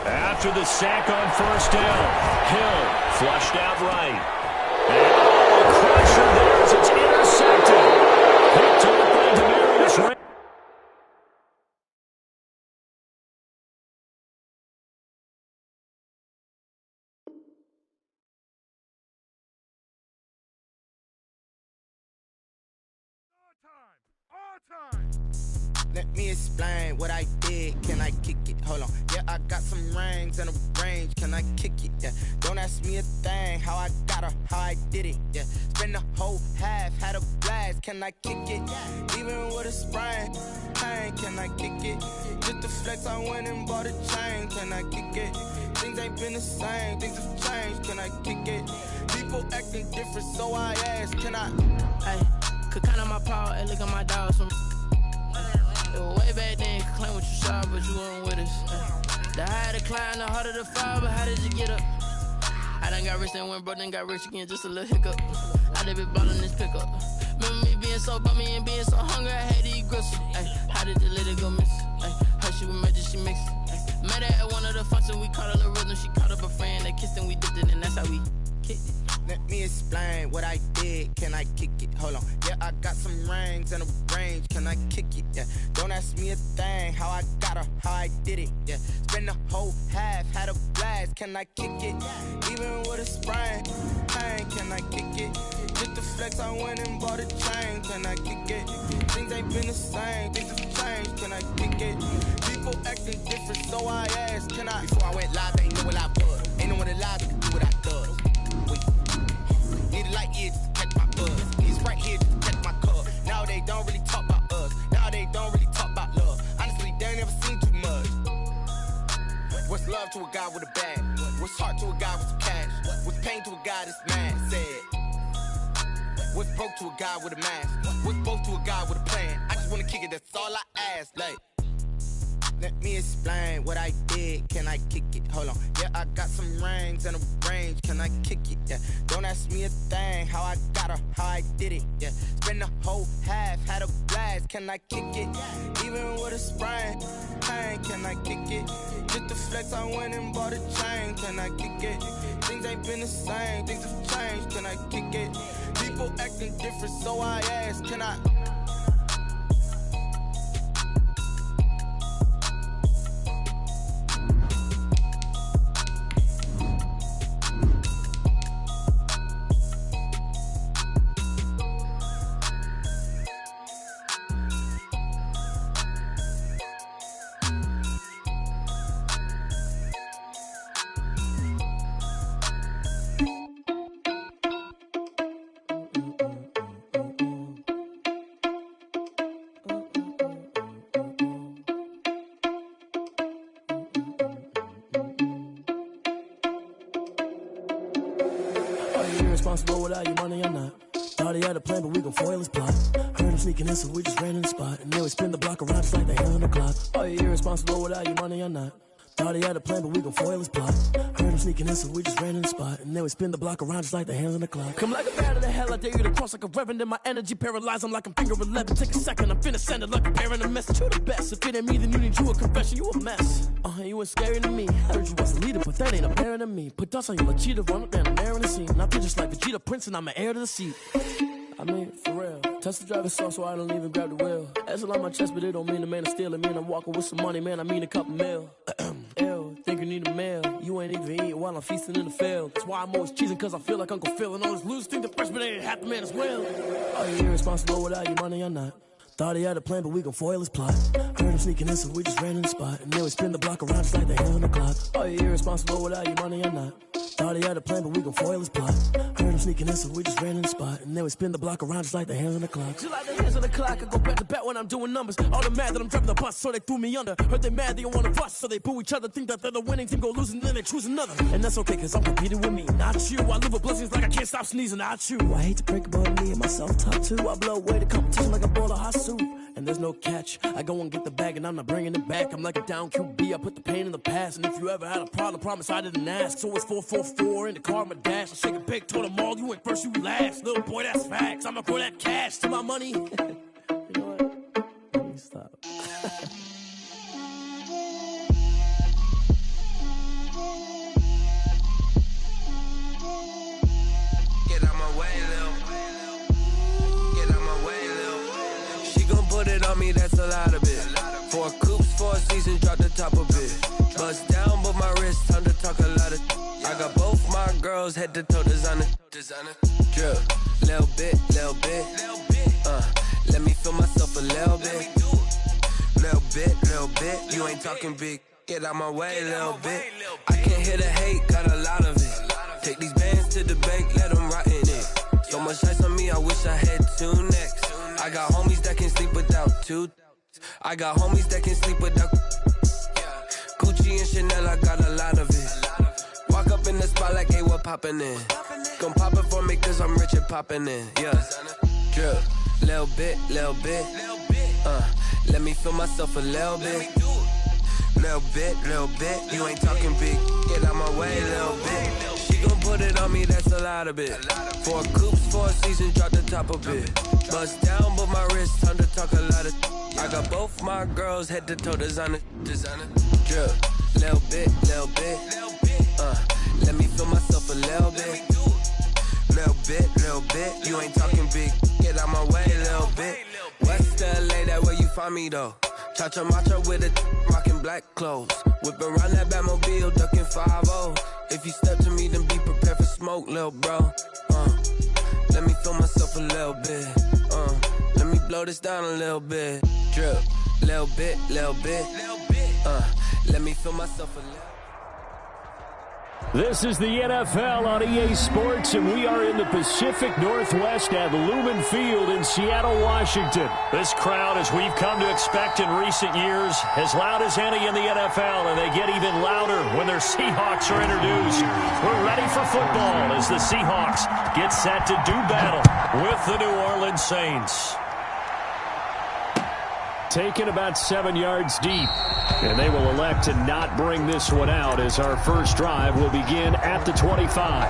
After the sack on 1st down, Hill flushed out right. And crusher there as it's intercepted. Picked up by Demarius Ray. Let me explain what I did. Can I kick it? Hold on. Yeah, I got some rings and a range. Can I kick it? Yeah. Don't ask me a thing. How I got her, how I did it. Yeah. Spend the whole half, had a blast. Can I kick it? Even with a sprain, pain. Can I kick it? Just to flex, I went and bought a chain. Can I kick it? Things ain't been the same. Things have changed. Can I kick it? People acting different, so I asked. Can I? Hey, could count on my paw and look at my dogs from. Way back then, could claim what you saw, but you weren't with us. The higher the climb, the harder the fall, but how did you get up? I done got rich and went broke, then got rich again, just a little hiccup. I done been ballin' this pickup. Remember me being so bummy and being so hungry, I had to eat gristle. How did the lady go miss? Her she was magic, she mixed. Met her at one of the functions, we caught her the rhythm. She caught up a friend, they kissed and we dipped it, and that's how we kicked it. Let me explain what I did. Can I kick it? Hold on. Yeah, I got some rings and a range. Can I kick it? Yeah. Don't ask me a thing. How I got her, how I did it. Yeah. Spend the whole half, had a blast. Can I kick it? Even with a sprain. Pain, can I kick it? Just the flex, I went and bought a chain. Can I kick it? Things ain't been the same. Things have changed. Can I kick it? People acting different, so I asked. Can I? Before I went live, they ain't know what I was. Ain't no one alive that can do what I does. Need a light here just to catch my buzz. It's right here just to catch my cup. Now they don't really talk about us. Now they don't really talk about love. Honestly, they ain't never seen too much. What's love to a guy with a bag? What's heart to a guy with some cash? What's pain to a guy that's mad? Said. What's broke to a guy with a mask? What's both to a guy with a plan? I just wanna kick it, that's all I ask. Like, let me explain what I did. Can I kick it? Hold on. Yeah, I got some rings and a range. Can I kick it? Yeah. Don't ask me a thing. How I got her, how I did it. Yeah. Spend the whole half, had a blast. Can I kick it? Even with a sprain. Pain, can I kick it? Just the flex, I went and bought a chain. Can I kick it? Things ain't been the same. Things have changed. Can I kick it? People acting different, so I ask. Can I? Irresponsible without your money or not. Thought he had a plan, but we gon' foil his plot. Heard him sneaking in, so we just ran in the spot. And then we spin the block around just like the hand on the clock. Are you irresponsible without your money or not? Thought he had a plan, but we gon' foil his plot. Heard him sneaking in, so we just ran in the spot. And then we spin the block around just like the hands on the clock. Come like a bat of the hell, I dare you to cross like a reverend. And my energy paralyzed, I'm like I'm finger 11. Take a second, I'm finna send it like a bearing a message. You the best, if it ain't me, then you need you a confession. You a mess, you ain't scary to me. Heard you was a leader, but that ain't apparent to me. Put dust on you like cheetah, run up down the air in the scene. And I feel just like Vegeta Prince, and I'm an heir to the seat. I mean, for real. Touch the driver's soft, so I don't even grab the wheel. That's on my chest, but it don't mean the man is stealing. Mean I'm walking with some money, man, I mean a couple mil. Ew, think you need a meal. You ain't even eating while I'm feasting in the field. That's why I'm always cheesing, cause I feel like Uncle Phil. And all this losers think the freshman ain't half the man as well. Are you irresponsible without your money or not? Thought he had a plan, but we gon' foil his plot. Heard him sneaking in, so we just ran in the spot. And then we spin the block around just like the hand on the clock. Are you irresponsible without your money or not? Thought he had a plan, but we gon' foil his plot. Heard him sneaking in, so we just ran in the spot. And then we spin the block around just like the hands on the clock. Just like the hands on the clock, I go back to back when I'm doing numbers. All the mad that I'm driving the bus, so they threw me under. Heard they mad, they don't wanna bust, so they boo each other. Think that they're the winning team, go losing, then they choose another. And that's okay, cause I'm competing with me, not you. I live with blessings like I can't stop sneezing, not you. I hate to break it, but me and myself top two. I blow away the competition like a bowl of hot soup. And there's no catch, I go and get the bag and I'm not bringing it back. I'm like a down QB, I put the pain in the past. And if you ever had a problem, promise I didn't ask. So it's 444 in the car, my dash. I shake a big, told them all, you ain't first, you last. Little boy, that's facts, I'ma throw that cash to my money. You know what, let me stop. Get out my way, Lil. Get out my way, Lil. She gon' put it on me, that's a lot of it. 4 coops, 4 seasons, drop the top of it. Bust down, but my wrist, time to talk a lot of. I got both my girls, head to toe designer. Drip, little bit. Let me feel myself a little bit. Little bit. You ain't talking big. Get out my way, little bit. I can't hear the hate, got a lot of it. Take these bands to the bank, let them rot in it. So much ice on me, I wish I had 2 necks. I got homies that can sleep without 2. I got homies that can sleep without Gucci and Chanel, I got a lot of it. Walk up in the spot like, hey, what poppin' in? Gon' pop it for me cause I'm rich and poppin' in, yeah. Drip, little bit. Let me feel myself a little bit. Little bit. You ain't talking big. Get out my way, little bit. She gon' put it on me, that's a lot of it. 4 coops, 4 seasons, drop the top a bit. Bust down, but my wrist, time to talk a lot of. I got both my girls head to toe, designer. Drip, little bit. Let me feel myself a little bit. Little bit. You ain't talking big. Get out my way, little bit. West LA, that where you find me though. Touch a matcha with a rockin' black clothes. Whip around that Batmobile, ducking 5-0. If you step to me, then be prepared for smoke, lil' bro. Let me feel myself a little bit. Let me blow this down a little bit. Drip, little bit. Let me feel myself a little. This is the NFL on EA Sports, and we are in the Pacific Northwest at Lumen Field in Seattle, Washington. This crowd, as we've come to expect in recent years, as loud as any in the NFL, and they get even louder when their Seahawks are introduced. We're ready for football as the Seahawks get set to do battle with the New Orleans Saints. Taken about 7 yards deep. And they will elect to not bring this one out as our first drive will begin at the 25.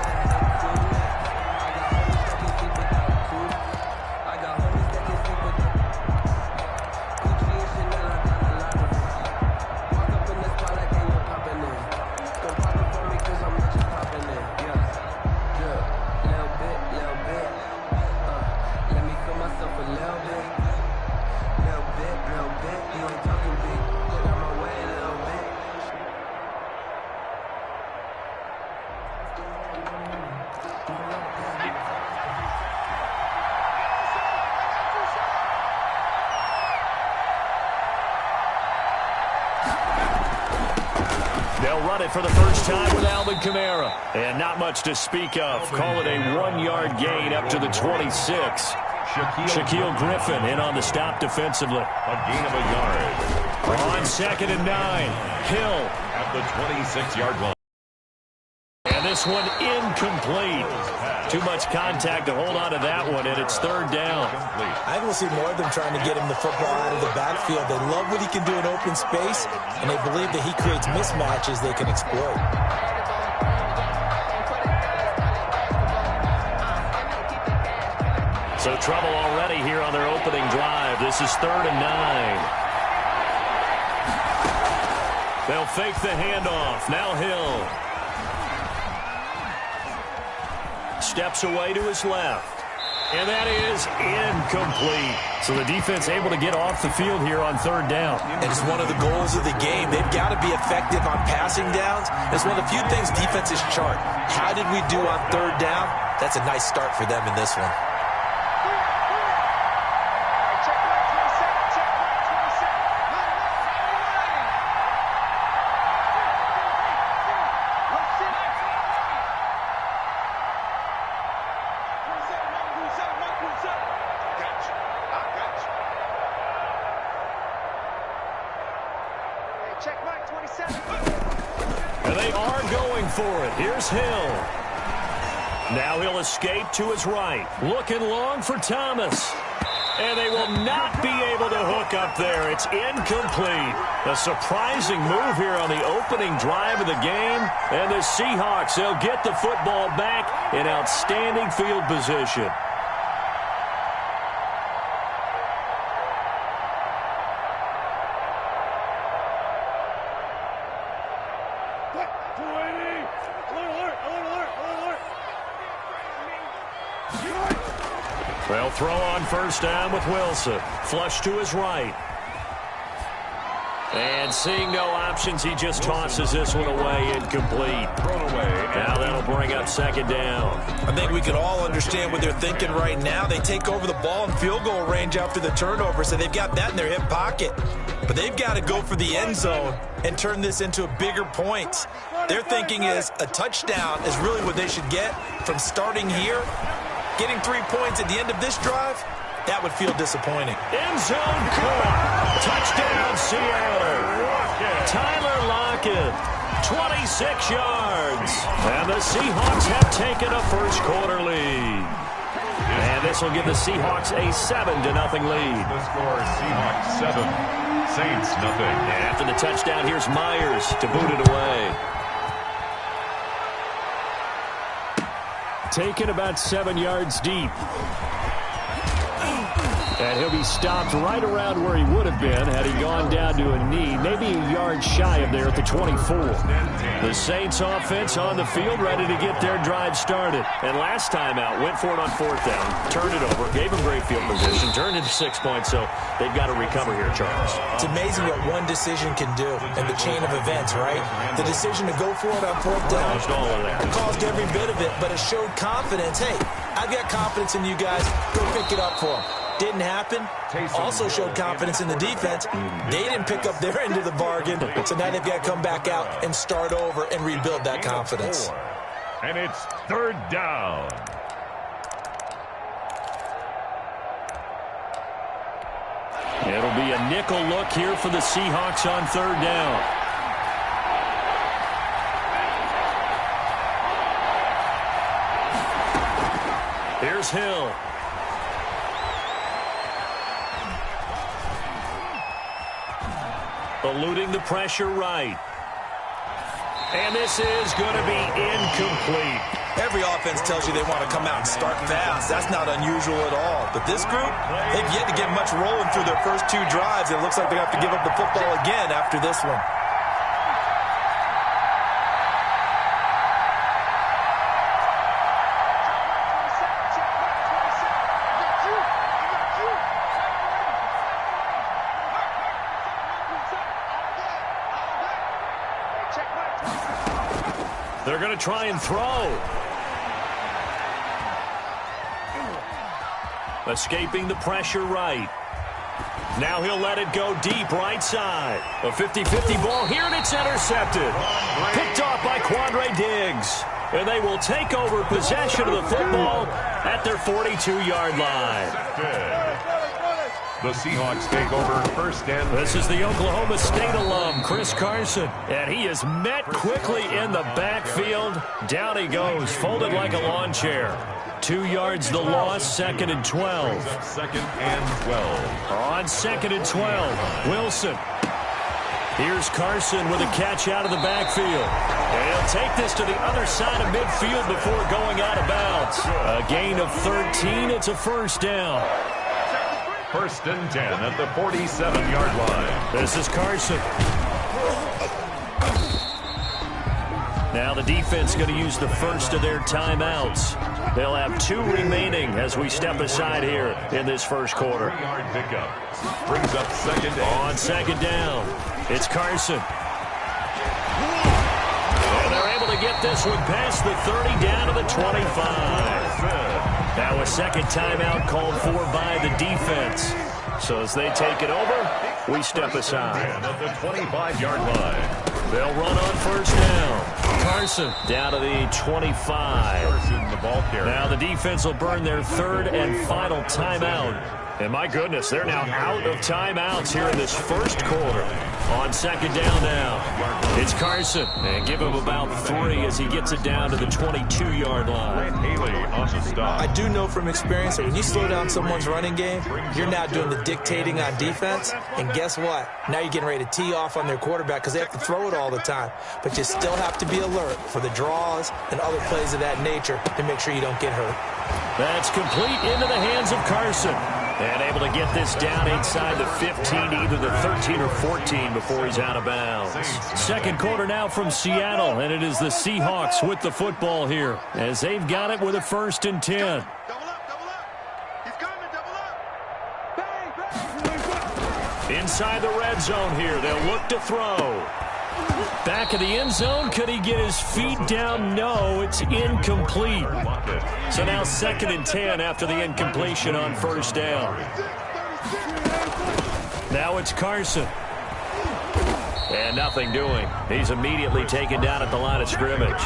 They'll run it for the first time with Alvin Kamara. And not much to speak of. Call it a 1-yard gain up to the 26. Shaquille Griffin in on the stop defensively. A gain of a yard. On 2nd and 9. Hill at the 26-yard line. And this one incomplete. Too much contact to hold on to that one, and it's 3rd down. I think we'll see more of them trying to get him the football out of the backfield. They love what he can do in open space, and they believe that he creates mismatches they can exploit. So trouble already here on their opening drive. This is 3rd and 9. They'll fake the handoff. Now Hill. Steps away to his left. And that is incomplete. So the defense able to get off the field here on 3rd down. And it's one of the goals of the game. They've got to be effective on passing downs. It's one of the few things defenses chart. How did we do on 3rd down? That's a nice start for them in this one. And they are going for it. Here's Hill. Now he'll escape to his right. Looking long for Thomas. And they will not be able to hook up there. It's incomplete. A surprising move here on the opening drive of the game. And the Seahawks, they'll get the football back in outstanding field position. They'll throw on 1st down with Wilson. Flush to his right. And seeing no options, he just tosses this one away, incomplete. Now that'll bring up 2nd down. I think we can all understand what they're thinking right now. They take over the ball in field goal range after the turnover, so they've got that in their hip pocket. But they've got to go for the end zone and turn this into a bigger point. Their thinking is a touchdown is really what they should get from starting here. Getting 3 points at the end of this drive, that would feel disappointing. End zone caught. Touchdown, Seattle. Tyler Lockett, 26 yards. And the Seahawks have taken a first quarter lead. And this will give the Seahawks a 7-0 lead. The score, Seahawks 7, Saints nothing. After the touchdown, here's Myers to boot it away. Taken about 7 yards deep. And he'll be stopped right around where he would have been had he gone down to a knee, maybe a yard shy of there at the 24. The Saints offense on the field, ready to get their drive started. And last time out, went for it on 4th down, turned it over, gave him great field position, turned into 6 points, so they've got to recover here, Charles. It's amazing what one decision can do in the chain of events, right? The decision to go for it on 4th down caused every bit of it, but it showed confidence. Hey, I've got confidence in you guys. Go pick it up for them. Didn't happen. Also showed confidence in the defense. They didn't pick up their end of the bargain, so now they've got to come back out and start over and rebuild that confidence. And it's 3rd down. It'll be a nickel look here for the Seahawks on 3rd down. Here's Hill. Eluding the pressure right. And this is going to be incomplete. Every offense tells you they want to come out and start fast. That's not unusual at all. But this group, they've yet to get much rolling through their first 2 drives. It looks like they have to give up the football again after this one. They're going to try and throw. Escaping the pressure right. Now he'll let it go deep right side. A 50-50 ball here, and it's intercepted. Picked off by Quandre Diggs. And they will take over possession of the football at their 42-yard line. The Seahawks take over 1st and 10. This is the Oklahoma State alum, Chris Carson. And he is met quickly in the backfield. Down he goes, folded like a lawn chair. 2 yards the loss, 2nd and 12. 2nd and 12. On 2nd and 12, Wilson. Here's Carson with a catch out of the backfield. And he'll take this to the other side of midfield before going out of bounds. A gain of 13, it's a 1st down. 1st and 10 at the 47-yard line. This is Carson. Now the defense going to use the first of their timeouts. They'll have 2 remaining as we step aside here in this first quarter. 3-yard pickup. Brings up 2nd down. On 2nd down, it's Carson. And they're able to get this one past the 30 down to the 25. Now a 2nd timeout called for by the defense. So as they take it over, we step aside. At the 25-yard line. They'll run on 1st down. Carson down to the 25. Carson, the ball carrier. Now the defense will burn their 3rd and final timeout. And my goodness, they're now out of timeouts here in this first quarter. On 2nd down now, it's Carson. And give him about 3 as he gets it down to the 22-yard line. Haley on the stop. I do know from experience that when you slow down someone's running game, you're now doing the dictating on defense. And guess what? Now you're getting ready to tee off on their quarterback because they have to throw it all the time. But you still have to be alert for the draws and other plays of that nature to make sure you don't get hurt. That's complete into the hands of Carson. And able to get this down inside the 15, either the 13 or 14 before he's out of bounds. 2nd quarter now from Seattle, and it is the Seahawks with the football here as they've got it with a 1st and 10. Double up. He's coming, double up. Inside the red zone here, they'll look to throw. Back of the end zone, could he get his feet down? No, it's incomplete. So now 2nd and 10 after the incompletion on 1st down. Now it's Carson. And nothing doing. He's immediately taken down at the line of scrimmage.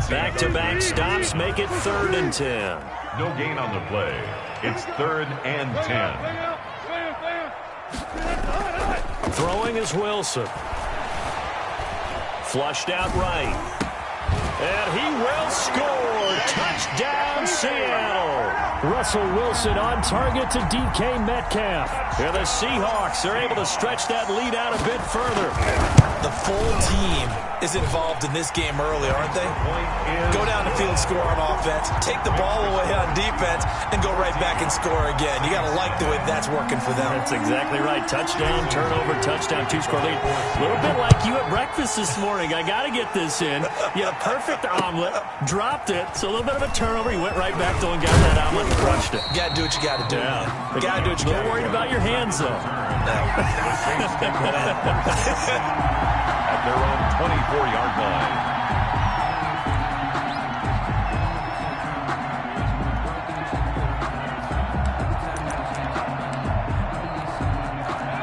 Back-to-back stops make it 3rd and 10. No gain on the play. It's 3rd and 10. Throwing is Wilson. Flushed out right. And he will score. Touchdown, Seattle. Russell Wilson on target to DK Metcalf. And the Seahawks are able to stretch that lead out a bit further. The full team is involved in this game early, aren't they? Go down the field, score on offense, take the ball away on defense, and go right back and score again. You got to like the way that's working for them. That's exactly right. Touchdown, turnover, touchdown, two-score lead. A little bit like you at breakfast this morning. I got to get this in. You had a perfect omelet, dropped it, so a little bit of a turnover. You went right back to and got that omelet and crushed it. You got to do what you got to do. Yeah. You got to do what you got to do. Don't worry about your hands, though. At their own 24-yard line.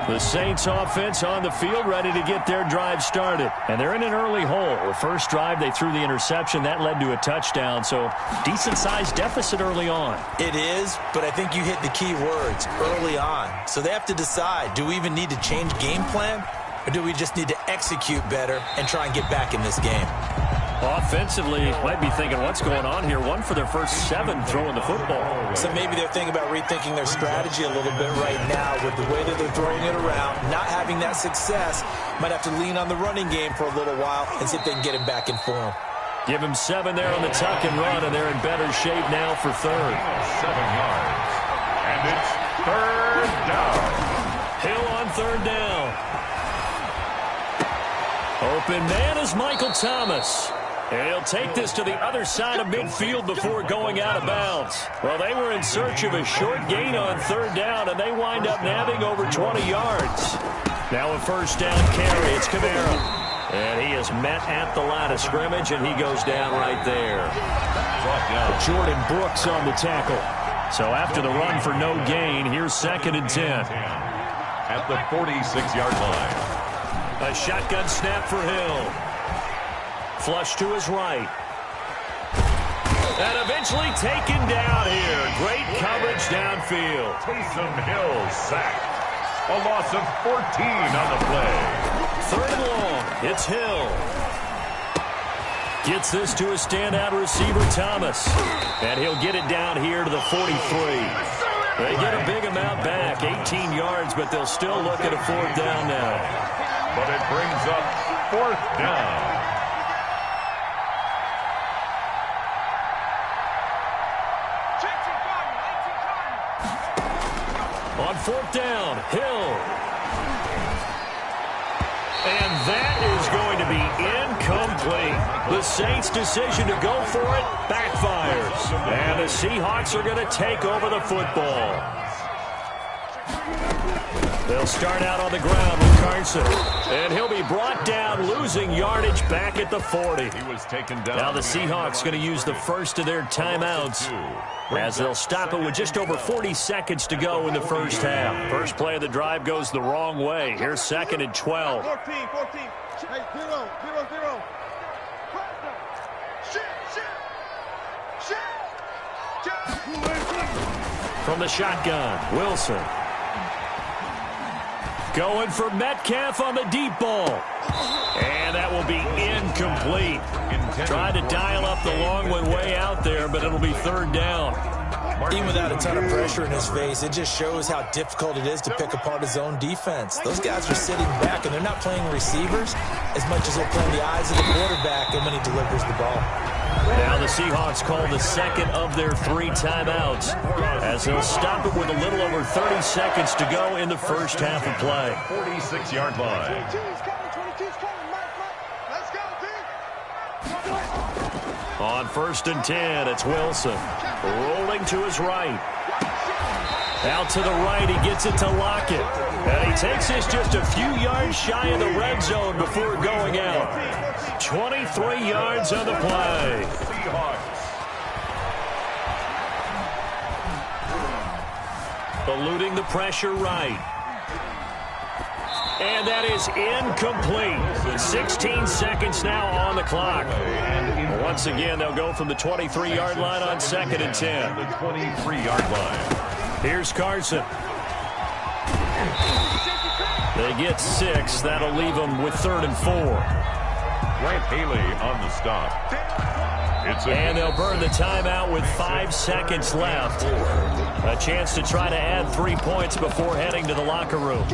The Saints offense on the field, ready to get their drive started. And they're in an early hole. The first drive, they threw the interception. That led to a touchdown, so decent-sized deficit early on. It is, but I think you hit the key words, early on. So they have to decide, do we even need to change game plan, or do we just need to execute better and try and get back in this game? Offensively, might be thinking, what's going on here? One for their first 7 throwing the football. So maybe they're thinking about rethinking their strategy a little bit right now with the way that they're throwing it around, not having that success. Might have to lean on the running game for a little while and see if they can get him back in form. Give him 7 there on the tuck and run, and they're in better shape now for third. 7 yards. And it's third down. Hill on third down. Open man is Michael Thomas. And he'll take this to the other side of midfield before going out of bounds. Well, they were in search of a short gain on third down, and they wind up nabbing over 20 yards. Now a first down carry. It's Kamara. And he is met at the line of scrimmage, and he goes down right there. Jordan Brooks on the tackle. So after the run for no gain, here's 2nd and 10. At the 46-yard line. A shotgun snap for Hill. Flush to his right. And eventually taken down here. Great coverage downfield. Taysom Hill sacked. A loss of 14 on the play. 3rd and long. It's Hill. Gets this to a standout receiver, Thomas. And he'll get it down here to the 43. They get a big amount back, 18 yards, but they'll still look at a 4th down now. But it brings up 4th down. On 4th down, Hill. And that is going to be incomplete. The Saints' decision to go for it backfires. And the Seahawks are going to take over the football. They'll start out on the ground with Carson. And he'll be brought down, losing yardage back at the 40. He was taken down. Now the Seahawks going to use the first of their timeouts, as they'll stop it with just over 40 seconds to go in the first half. First play of the drive goes the wrong way. Here's 2nd and 12. 14. Hey, 0. From the shotgun, Wilson. Going for Metcalf on the deep ball. And that will be incomplete. Tried to dial up the long one way out there, but it'll be 3rd down. Even without a ton of pressure in his face, it just shows how difficult it is to pick apart his own defense. Those guys are sitting back, and they're not playing receivers as much as they're playing the eyes of the quarterback and when he delivers the ball. Now the Seahawks call the 2nd of their 3 timeouts, as they'll stop it with a little over 30 seconds to go in the first half of play. 46-yard line. On 1st and 10, it's Wilson. Rolling to his right. Out to the right, he gets it to Lockett. And he takes this just a few yards shy of the red zone before going out. 23 yards on the play. Eluding the pressure right. And that is incomplete. 16 seconds now on the clock. Once again, they'll go from the 23-yard line on 2nd and 10. The 23-yard line. Here's Carson. They get 6. That'll leave them with 3rd and 4. Grant Haley on the stop. And they'll burn the timeout with 5 seconds left. A chance to try to add 3 points before heading to the locker room.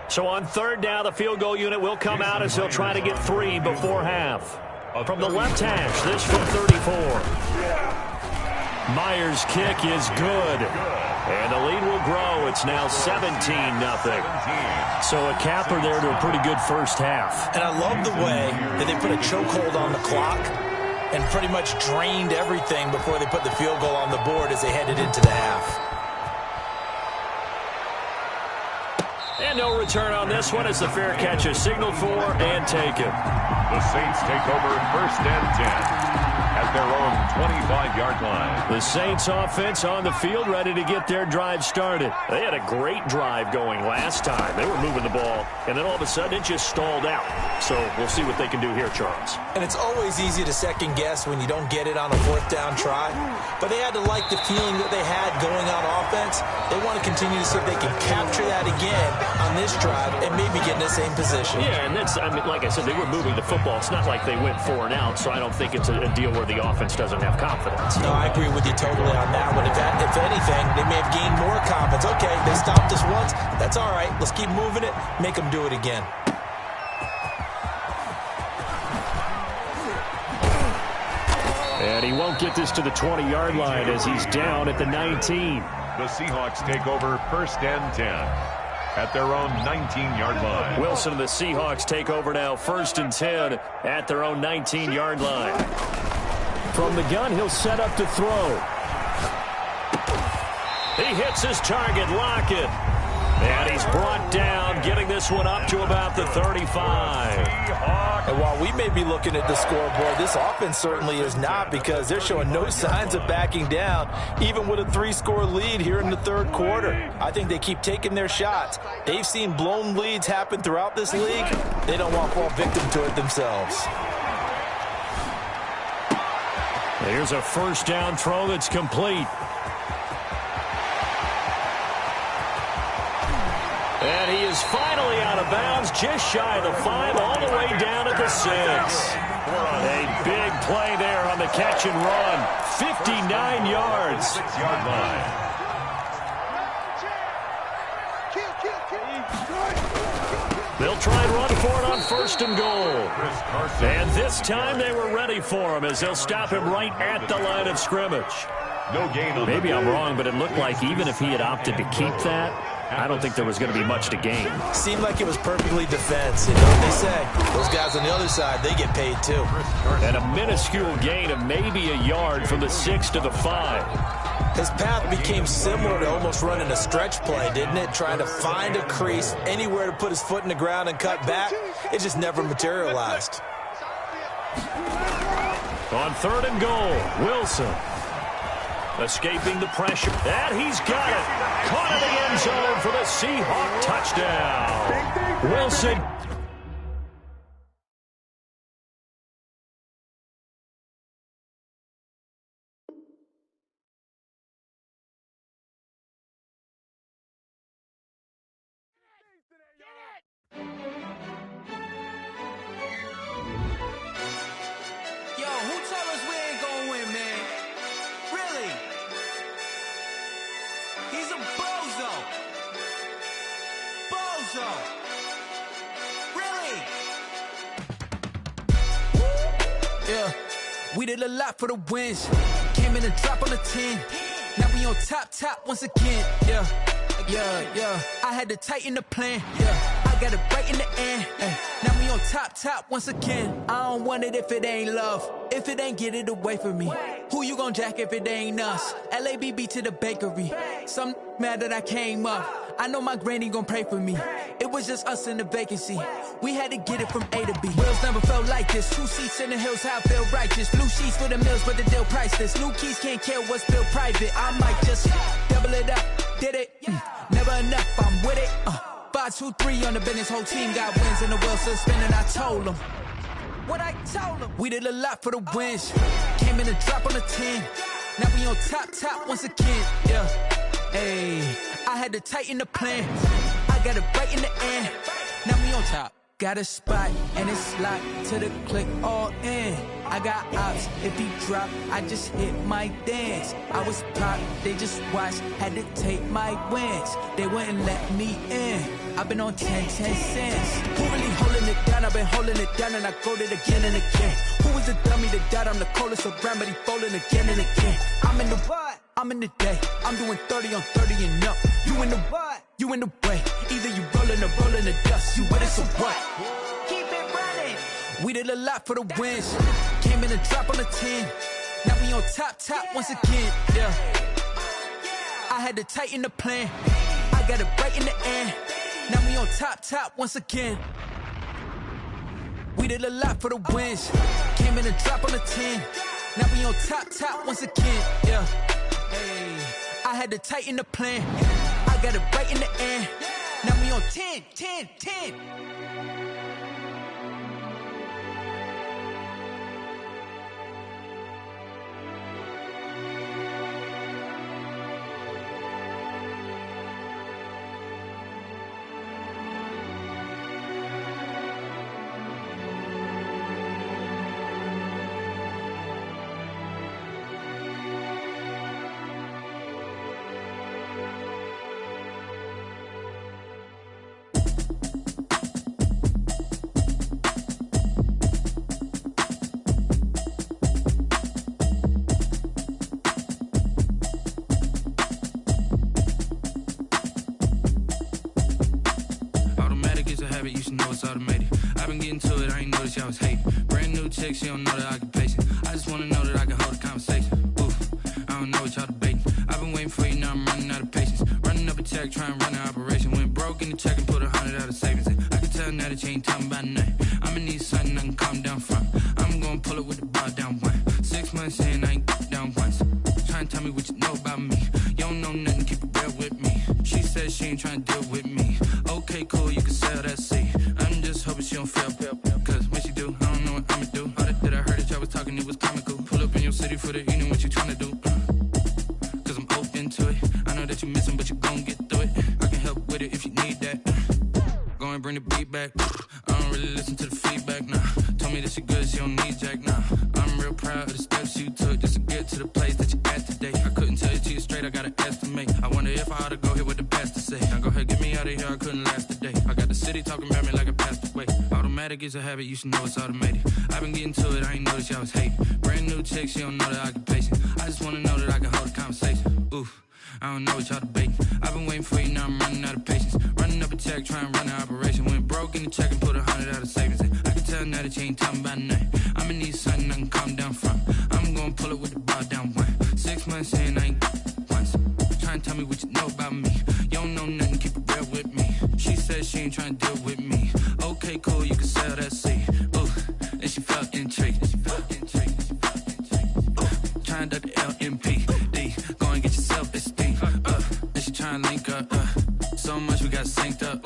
So on third down, the field goal unit will come out as he'll try to get 3 before half. From the left hash, this from 34. Myers' kick is good. And the lead will grow. It's now 17-0. So a capper there to a pretty good first half. And I love the way that they put a chokehold on the clock and pretty much drained everything before they put the field goal on the board as they headed into the half. And no return on this one as the fair catch is signaled for and taken. The Saints take over first and 10 at their own 25-yard line. The Saints offense on the field ready to get their drive started. They had a great drive going last time. They were moving the ball, and then all of a sudden it just stalled out. So we'll see what they can do here, Charles. And it's always easy to second guess when you don't get it on a fourth down try. But they had to like the feeling that they had going on offense. They want to continue to see if they can capture that again on this drive and maybe get in the same position. Yeah, and that's, I mean, like I said, they were moving the football. It's not like they went 4 and out, so I don't think it's a deal where the offense doesn't have confidence. No, I agree with you totally on that one. If anything, they may have gained more confidence. Okay, they stopped us once. That's all right. Let's keep moving it. Make them do it again. And he won't get this to the 20-yard line as he's down at the 19. The Seahawks take over first and 10 at their own 19-yard line. Wilson and the Seahawks take over now first and 10 at their own 19-yard line. From the gun, he'll set up to throw. He hits his target, Lockett. And he's brought down, getting this one up to about the 35. And while we may be looking at the scoreboard, this offense certainly is not, because they're showing no signs of backing down, even with a 3-score lead here in the third quarter. I think they keep taking their shots. They've seen blown leads happen throughout this league. They don't want to fall victim to it themselves. Here's a first down throw that's complete. And he is finally out of bounds, just shy of the 5, all the way down at the 6. A big play there on the catch and run. 59 yards. 6-yard line. They'll try and run for it on first and goal. And this time they were ready for him as they'll stop him right at the line of scrimmage. No gain on Maybe I'm wrong, but it looked like even if he had opted to keep that, I don't think there was going to be much to gain. Seemed like it was perfectly defense. You know what they say? Those guys on the other side, they get paid too. And a minuscule gain of maybe a yard from the 6 to the 5. His path became similar to almost running a stretch play, didn't it? Trying to find a crease, anywhere to put his foot in the ground and cut back. It just never materialized. On third and goal, Wilson. Escaping the pressure. And he's got it. Caught in the end zone for the Seahawk touchdown. Wilson. Yo, who tell us we ain't gonna win, man? Really? He's a bozo. Bozo. Really? Yeah, we did a lot for the wins. Came in and dropped on the 10. Now we on top once again. Yeah. I had to tighten the plan. Yeah, I got it right in the end. Now we on top once again. I don't want it if it ain't love. If it ain't, get it away from me. Who you gon' jack if it ain't us? LABB to the bakery. Some mad that I came up. I know my granny gon' pray for me. It was just us in the vacancy. We had to get it from A to B. Wheels never felt like this. 2 seats in the hills, how I feel righteous. Blue sheets for the mills, but the deal priceless. New keys can't kill what's built private. I might just double it up. Did it? Never enough, I'm with it. 5, 2, 3 on the business. Whole team got wins and the wheels still spinning. I told them. what I told them. We did a lot for the wins. Came in and drop on the 10. Now we on top once again. Yeah. Hey, I had to tighten the plan. I got it right in the end. Now we on top. Got a spot and it's locked to the click all in. I got ops, if he drop, I just hit my dance. I was pop, they just watched, had to take my wins. They wouldn't let me in. I've been on 10 cents. Who really holding it down? I've been holding it down and I go it again and again. Who was the dummy that died? I'm the coldest around, but he falling again and again. I'm in the what? I'm in the day. I'm doing 30 on 30 and up. You in the what? You in the way. Either you rolling or rolling the dust. You with it, so what? Keep it running. We did a lot for the wins. Came in and drop on the 10. Now we on top once again. Yeah. I had to tighten the plan. I got it right in the end. Now we on top once again. We did a lot for the wins. Came in and drop on the 10. Now we on top once again. Yeah. Hey, I had to tighten the plan. I got it right in the end. Now we on 10. You should know it's automated. I've been getting to it, I ain't noticed y'all was hating. Brand new chick, she don't know the occupation. I just wanna know that I can hold a conversation. Oof, I don't know what y'all debating. I've been waiting for you, now I'm running out of patience. Running up a check, trying to run an operation. Went broke in the check and put 100 out of savings in. I can tell now that you ain't talking about nothing. I'ma need something I can calm down from. I'm gonna pull it with the bar down one. 6 months in, I ain't down once. Trying to tell me what you know about me. You don't know nothing, keep it real with me. She said she ain't trying to deal with me. Okay, cool, you can sell that seat. I'm just hoping she don't fail. Cause when she do, I don't know what I'ma do. All that I heard that y'all was talking, it was comical. Pull up in your city for the evening, what you tryna do? Cause I'm open to it. I know that you missing, but you gon' get through it. I can help with it if you need that. Go and bring the beat back. I don't really listen to the feedback, nah. Told me that she good, she don't need jack, nah. I'm real proud of the steps you took just to get to the place that you at today. I couldn't tell you to you straight, I gotta estimate. I wonder if I ought to go here with the best to say. Now go ahead, get me out of here, I couldn't last today. I got the city talking about me like I passed away. Automatic is a habit, you should know it's automated. I've been getting to it, I ain't noticed y'all was hating. Brand new chick, she don't know the occupation. I just wanna know that I can hold a conversation. Oof, I don't know what y'all debating. I've been waiting for you, now I'm running out of patience. Running up a check, trying to run an operation. Went broke in the check and put 100 out of savings in. I can tell now that you ain't talking about nothing. I'ma need something I can calm down from. I'm gonna pull it with the bar down one. 6 months in, I ain't once. Trying to tell me what you know about me. You don't know nothing, keep it real with me. She said she ain't trying to deal with me. Okay, cool, you can sell that seat. Ooh, and she felt intrigued. Trying to duck the LMPD. Go and get your self-esteem. And she trying to link up. So much we got synced up.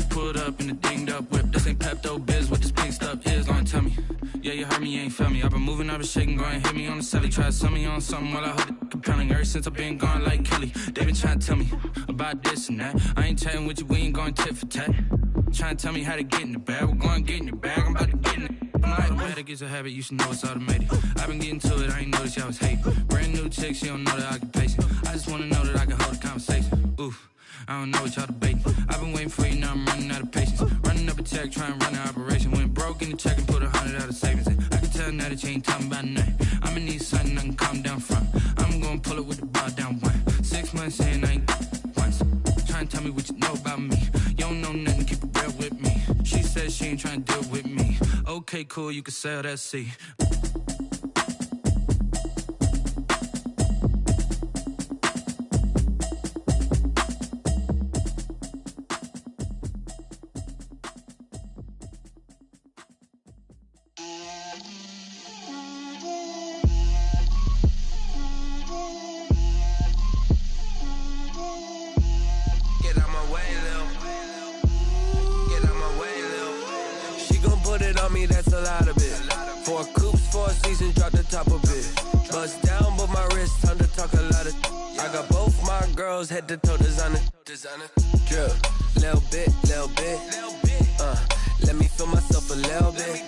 Pulled up in a dinged up whip. This ain't Pepto-Biz, what this pink stuff is. Long tell me. Yeah, you heard me, you ain't felt me. I've been moving, I've been shaking, go and hit me on the celly. Try to sell me on something while I hold it compelling. Ever since I've been gone like Kelly, they been trying to tell me about this and that. I ain't chatting with you, we ain't going tit for tat. Trying to tell me how to get in the bag. We're going to get in the bag, I'm about to get in it. Automatic is a habit, you should know it's automated. I've been getting to it, I ain't noticed y'all was hating. Brand new chick, she don't know the occupation. I just wanna know that I can hold a conversation. Oof, I don't know what y'all debating. I've been waiting for you, now I'm running out of patience. Running up a check, trying to run an operation. Went broke in the check and put 100 out of savings in. I can tell now that you ain't talking about nothing. I'ma need something I can calm down from. I'm gonna pull it with the bar down one. 6 months in, I ain't once. Trying to tell me what you know about me. You don't know nothing, keep it real with me. She said she ain't trying to deal with me. Okay, cool, you can sell that seat. That's a lot of it. seasons, drop the top a bit. Bust down, but my wrist, time to talk a lot of. I got both my girls head to toe designer. Drip, little bit. Let me feel myself a little bit.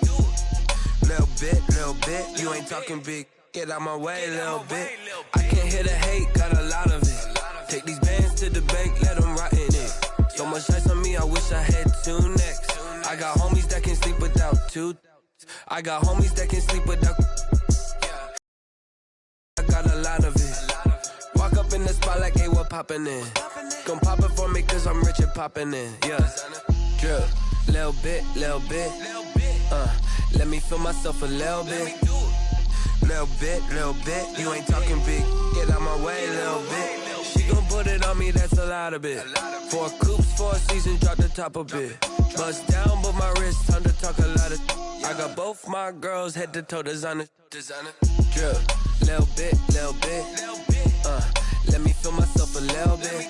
Little bit. You ain't talking big. Get out my way, little bit. I can't hear the hate, got a lot of it. Take these bands to the bank, let them rot in it. So much ice on me, I wish I had 2 necks. I got homies that can sleep without 2. I got homies that can sleep without. I got a lot of it. Walk up in the spot like, hey, what poppin' in? Gon' pop it for me, cause I'm rich and poppin' in. Yeah. Drip, little bit. Let me feel myself a little bit. Little bit. You ain't talking big. Get out my way, little bit. She gon' put it on me, that's a lot of it. 4 coops, 4 seasons, drop the top a bit. Bust down, but my wrist, time to talk a lot of. I got both my girls head to toe designer. Drip, little bit. Let me feel myself a little bit.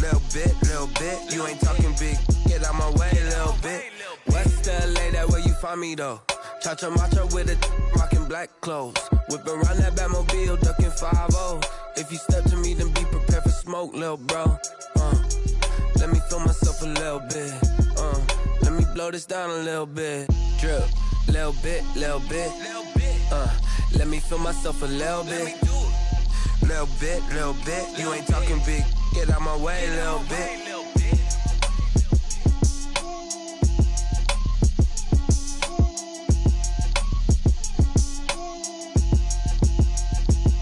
Little bit. You ain't talking big. Get out my way, little bit. West LA, that where you find me though. Cha-cha matcha with a rockin' black clothes. Whip around that Batmobile, ducking 5-0. If you step to me, then be prepared for smoke, lil' bro. Let me feel myself a little bit. Let me blow this down a little bit. Drip, little bit. Let me feel myself a little bit. Little bit. You ain't talking big. Get out my way, little bit.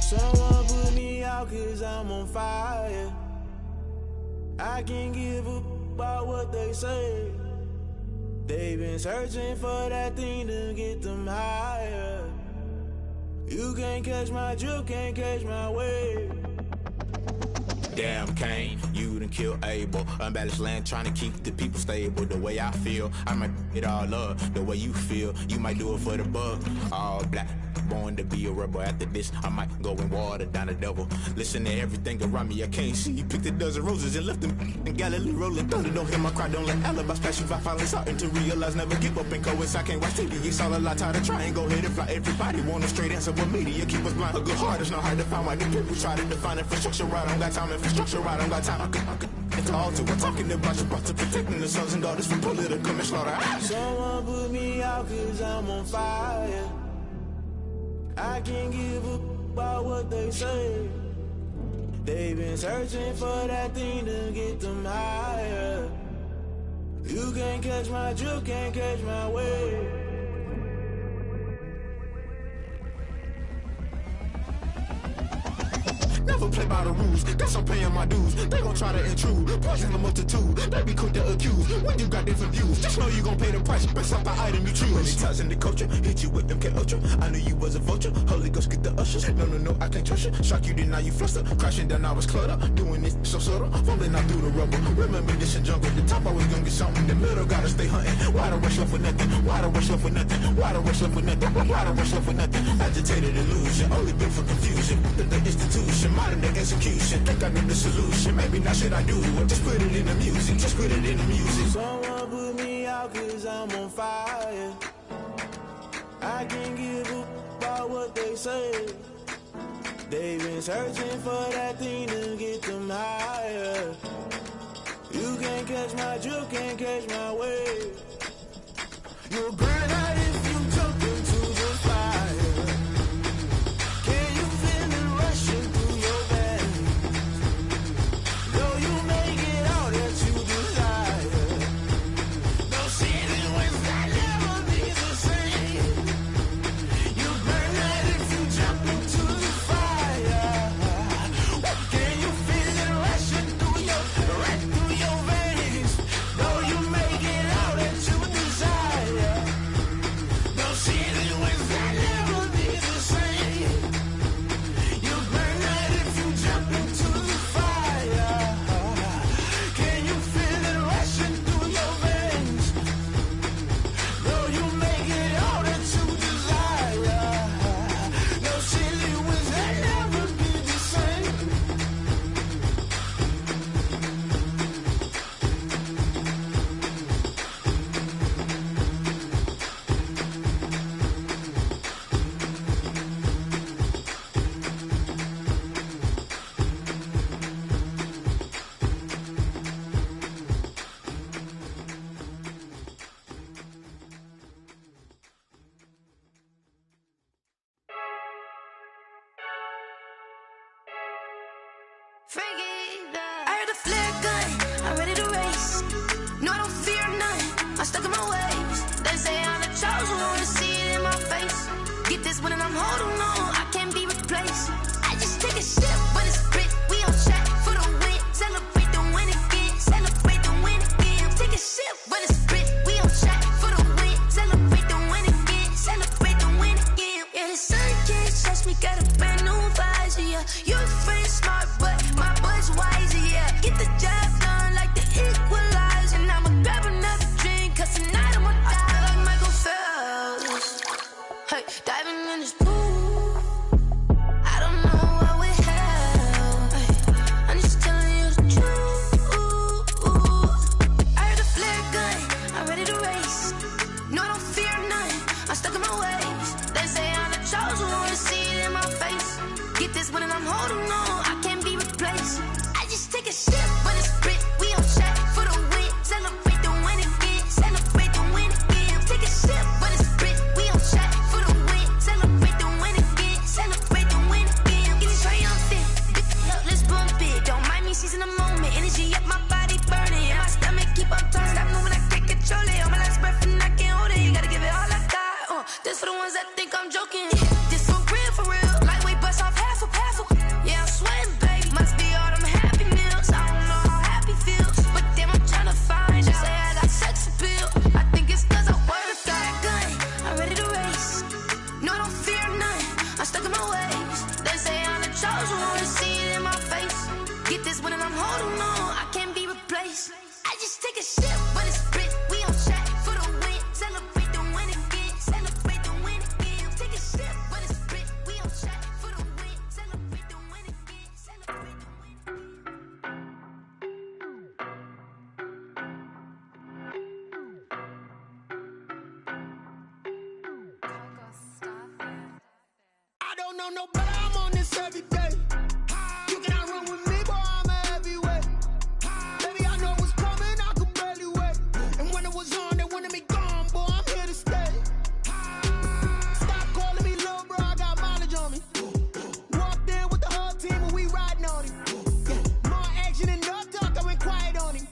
Someone put me out cause I'm on fire. I can't give up about what they say. They've been searching for that thing to get them higher. You can't catch my drift, can't catch my wave. Damn, Kane, you done killed Abel. Unbalanced land, trying to keep the people stable. The way I feel, I might it all up. The way you feel, you might do it for the buck. All black, born to be a rebel. After this, I might go and water down the devil. Listen to everything around me, I can't see. Picked a dozen roses and left them in Galilee rolling thunder. Don't hear my cry, don't let alibis pass you. I finally starting to realize, never give up and coincide. I can't watch TV, it's all a lot. Tired of trying, go ahead and fly. Everybody want a straight answer, but media keep us blind. A good heart is not hard to find. Why the people try to define infrastructure right? I don't got time, infrastructure right, I don't got time. I could it's all to we're talking about you, about to protecting the sons and daughters from political manslaughter. Someone put me out cause I'm on fire. I can't give up about what they say. They've been searching for that thing to get them higher. You can't catch my drift, can't catch my wave. Never play by the rules, guess I'm paying my dues. They gon' try to intrude, poison the multitude. They be quick to accuse when you got different views. Just know you gon' pay the price based off the item you choose. Many times in the culture, hit you with them K Ultra. I knew you was a vulture, Holy Ghost get the ushers. No, I can't trust you. Shock you, then now you fluster. Crashing down, I was cluttered. Doing this so subtle, falling out through the rubble. Remember this in jungle, the top I was gonna get something. The middle gotta stay hunting. Why the rush left for nothing? Why the rush left for nothing? Why the rush left for nothing? Why the rush left for nothing? Agitated illusion, only built for confusion. The institution, modern day execution. Think I know the solution. Maybe not should I do it? Just put it in the music. Just put it in the music. Someone put me out cause I'm on fire. I can't give up about what they say. They've been searching for that thing to get them higher. You can't catch my drift, can't catch my wave. You'll burn out if you jump into the fire. Can you feel it rushing through your veins? Though you may get all that you desire, no sin was that never be the same. You burn out if you jump into the fire. Can you feel it rushing through your veins? Though you may get all that you desire. I heard the flare gun, I'm ready to race. No, I don't fear none, I'm stuck in my ways. They say I'm the chosen one, see it in my face. Get this one and I'm holding on, I can't be replaced. I just take a sip, but it's grit. We on track for the win. Celebrate the win again, celebrate the win again. Take a sip, but it's grit. We on track for the win. Celebrate the win again, celebrate the win again. Yeah, the sun can't touch me, got a brand new visor, yeah. Your friend's smart, but my bud's wiser, yeah. Get the job done like the equalizer. And I'ma grab another drink, cause tonight I'ma die like Michael Phelps. Hey, diving in this pool, I don't know what we have. Hey, I'm just telling you the truth. I heard the flare gun, I'm ready to race. No, I don't fear none, I'm stuck in my ways. They say I'm the chosen one, see it in my face. Get this one and I'm holding on, I can't be replaced. I just take a sip, but it's grit. We on track for the win. Celebrate the win again, celebrate the win again. Take a sip, but it's grit. We on track for the win. Celebrate the win again, celebrate the win again. Getting triumphant, let's bump it. Don't mind me seizing the moment. Energy up, my body burning. My stomach keep on turning. Stop moving, I can't control it. On my last breath and I can't hold it. You gotta give it all I got. This for the ones that think I'm joking. This for real, for real. Lightweight bust off half a. Yeah, I'm sweating, baby. Must be all them happy meals. I don't know how happy feels, but damn, I'm tryna find out. Say I got sex appeal. I think it's cause I work. Got a gun, I'm ready to race. No, I don't fear none, I'm stuck in my ways. They say I'm the chosen one, see it in my face. Get this one and I'm holding on, I can't be replaced. I just take a sip, but it's grit. We on track for the win. Celebrate the win again, celebrate the win again. Take a sip, but it's grit. We on track for the win. Celebrate the win again, celebrate the win I don't know no better, I'm on this every day. You cannot run with me, boy, I'm a heavyweight. Baby, I know what's coming, I could barely wait. And when it was on, they wanted me gone, boy, I'm here to stay. Stop calling me little bro, I got mileage on me. Walked in with the whole team and we riding on him. More action and no talk, I went quiet on him.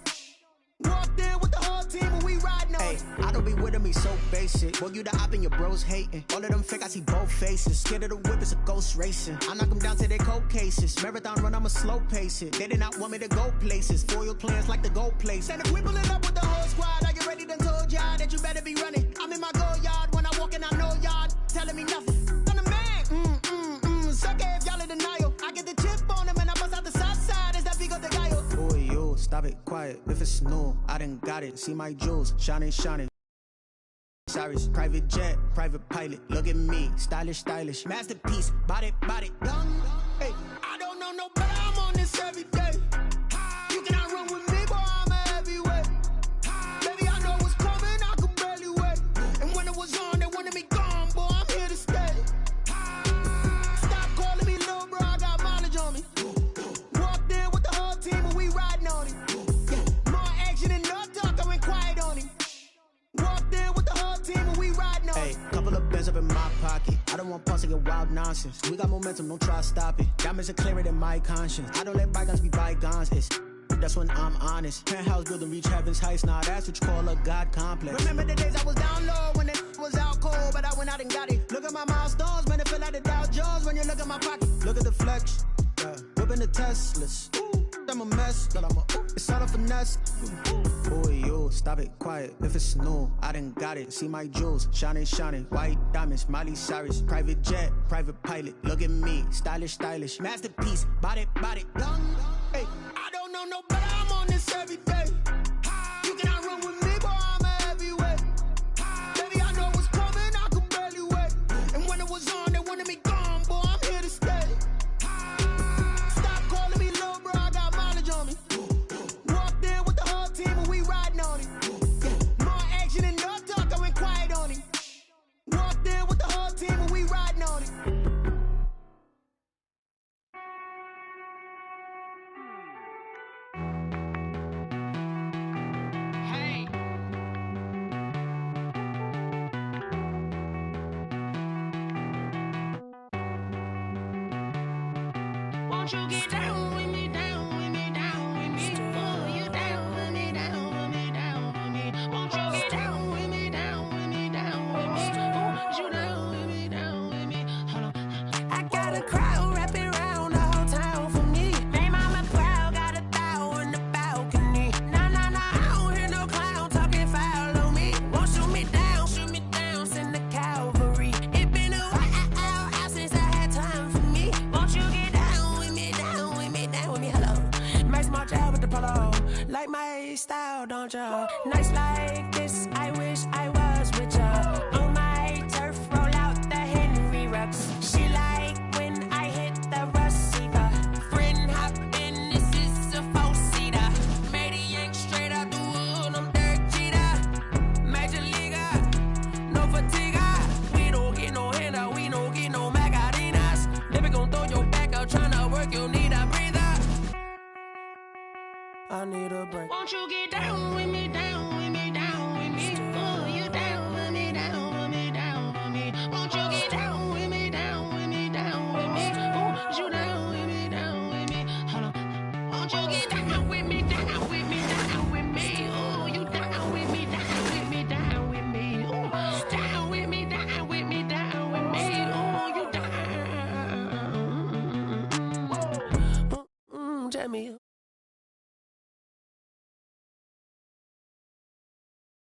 Walked in with the whole team and we riding on him. I don't be with him, he's so basic. Boy, you the op and your bros hating. All of them fake, I see both faces. Scared of the whip, it's a ghost racing. I knock them down to their cold cases. Marathon run, I'ma slow pace it. They did not want me to go places. Foil plans like the go place. And if we pulling up with the whole squad, I get ready done told y'all that you better be running. I'm in my go yard, when I walk in, I know y'all telling me nothing. I'm the man, suck it if y'all in denial. I get the chip on them and I bust out the south side, is that Vigo de Gallo. Boy, yo, stop it, quiet. If it's new, I done got it. See my jewels, shining, shining. Cyrus, private jet, private pilot. Look at me, stylish, stylish. Masterpiece, body, done. Hey, I don't know no better, I'm on this every day. You cannot run with me, boy, I'm a heavyweight. Baby, I know what's coming, I could barely wait. And when it was on, they wanted me gone, boy, I'm here to stay. Stop calling me little bro, I got mileage on me. Walked in with the whole team and we riding on him. More action and no talk, I went quiet on him. Walked in with the whole team and we riding on him. Hey, couple of bands up in my pocket. I don't want pause to get wild nonsense. We got momentum, don't try to stop it. Diamonds are clearer than my conscience. I don't let bygones be bygones. It's that's when I'm honest. Penthouse building, reach heaven's heights. Nah, that's what you call a God complex. Remember the days I was down low when it was out cold, but I went out and got it. Look at my milestones, man, it feel like the Dow Jones when you look at my pocket. Look at the flex, whipping the Teslas. I'm a mess, but it's all a finesse. Boy, yo, stop it, quiet. If it's new, I done got it. See my jewels, shining, shining. White diamonds, Miley Cyrus. Private jet, private pilot. Look at me, stylish, stylish. Masterpiece, body, done. Hey, I don't know no better, I'm on this every day. You cannot run with me, boy, I'm a heavyweight. Baby, I know what's coming, I could barely wait. And when it was on, they wanted me gone, boy, I'm here to stay. Stop calling me little bro, I got mileage on me. Walked in with the whole team and we riding on him. More action and no talk, I went quiet on him. Walked in with the whole team and we riding on him. Won't you get down with me, down? the polo. Like my style, don't ya? Nights like this, I wish I was with ya. On my turf, roll out the Henry rocks. She like when I hit the receiver. Friend hop in, this is a four-seater. Made a yank straight out the wood, I'm Derek Jeter. Major leaguer, no fatigue. We don't get no handout, we don't get no Macarinas. Never gon' throw your back out, tryna work, you need a breather. I need a break. Won't you get down with me, down with me, down with me? Oh, you down with me, down with me, down with me. Won't you get down with me, down with me, down with me? Oh, you down with me, down with me? Hold on. Won't you get down with me, down with me, down with me? Oh, you down with me, down with me, down with me? Oh, down with me, down with me, down with me? Oh, you down? Jamie.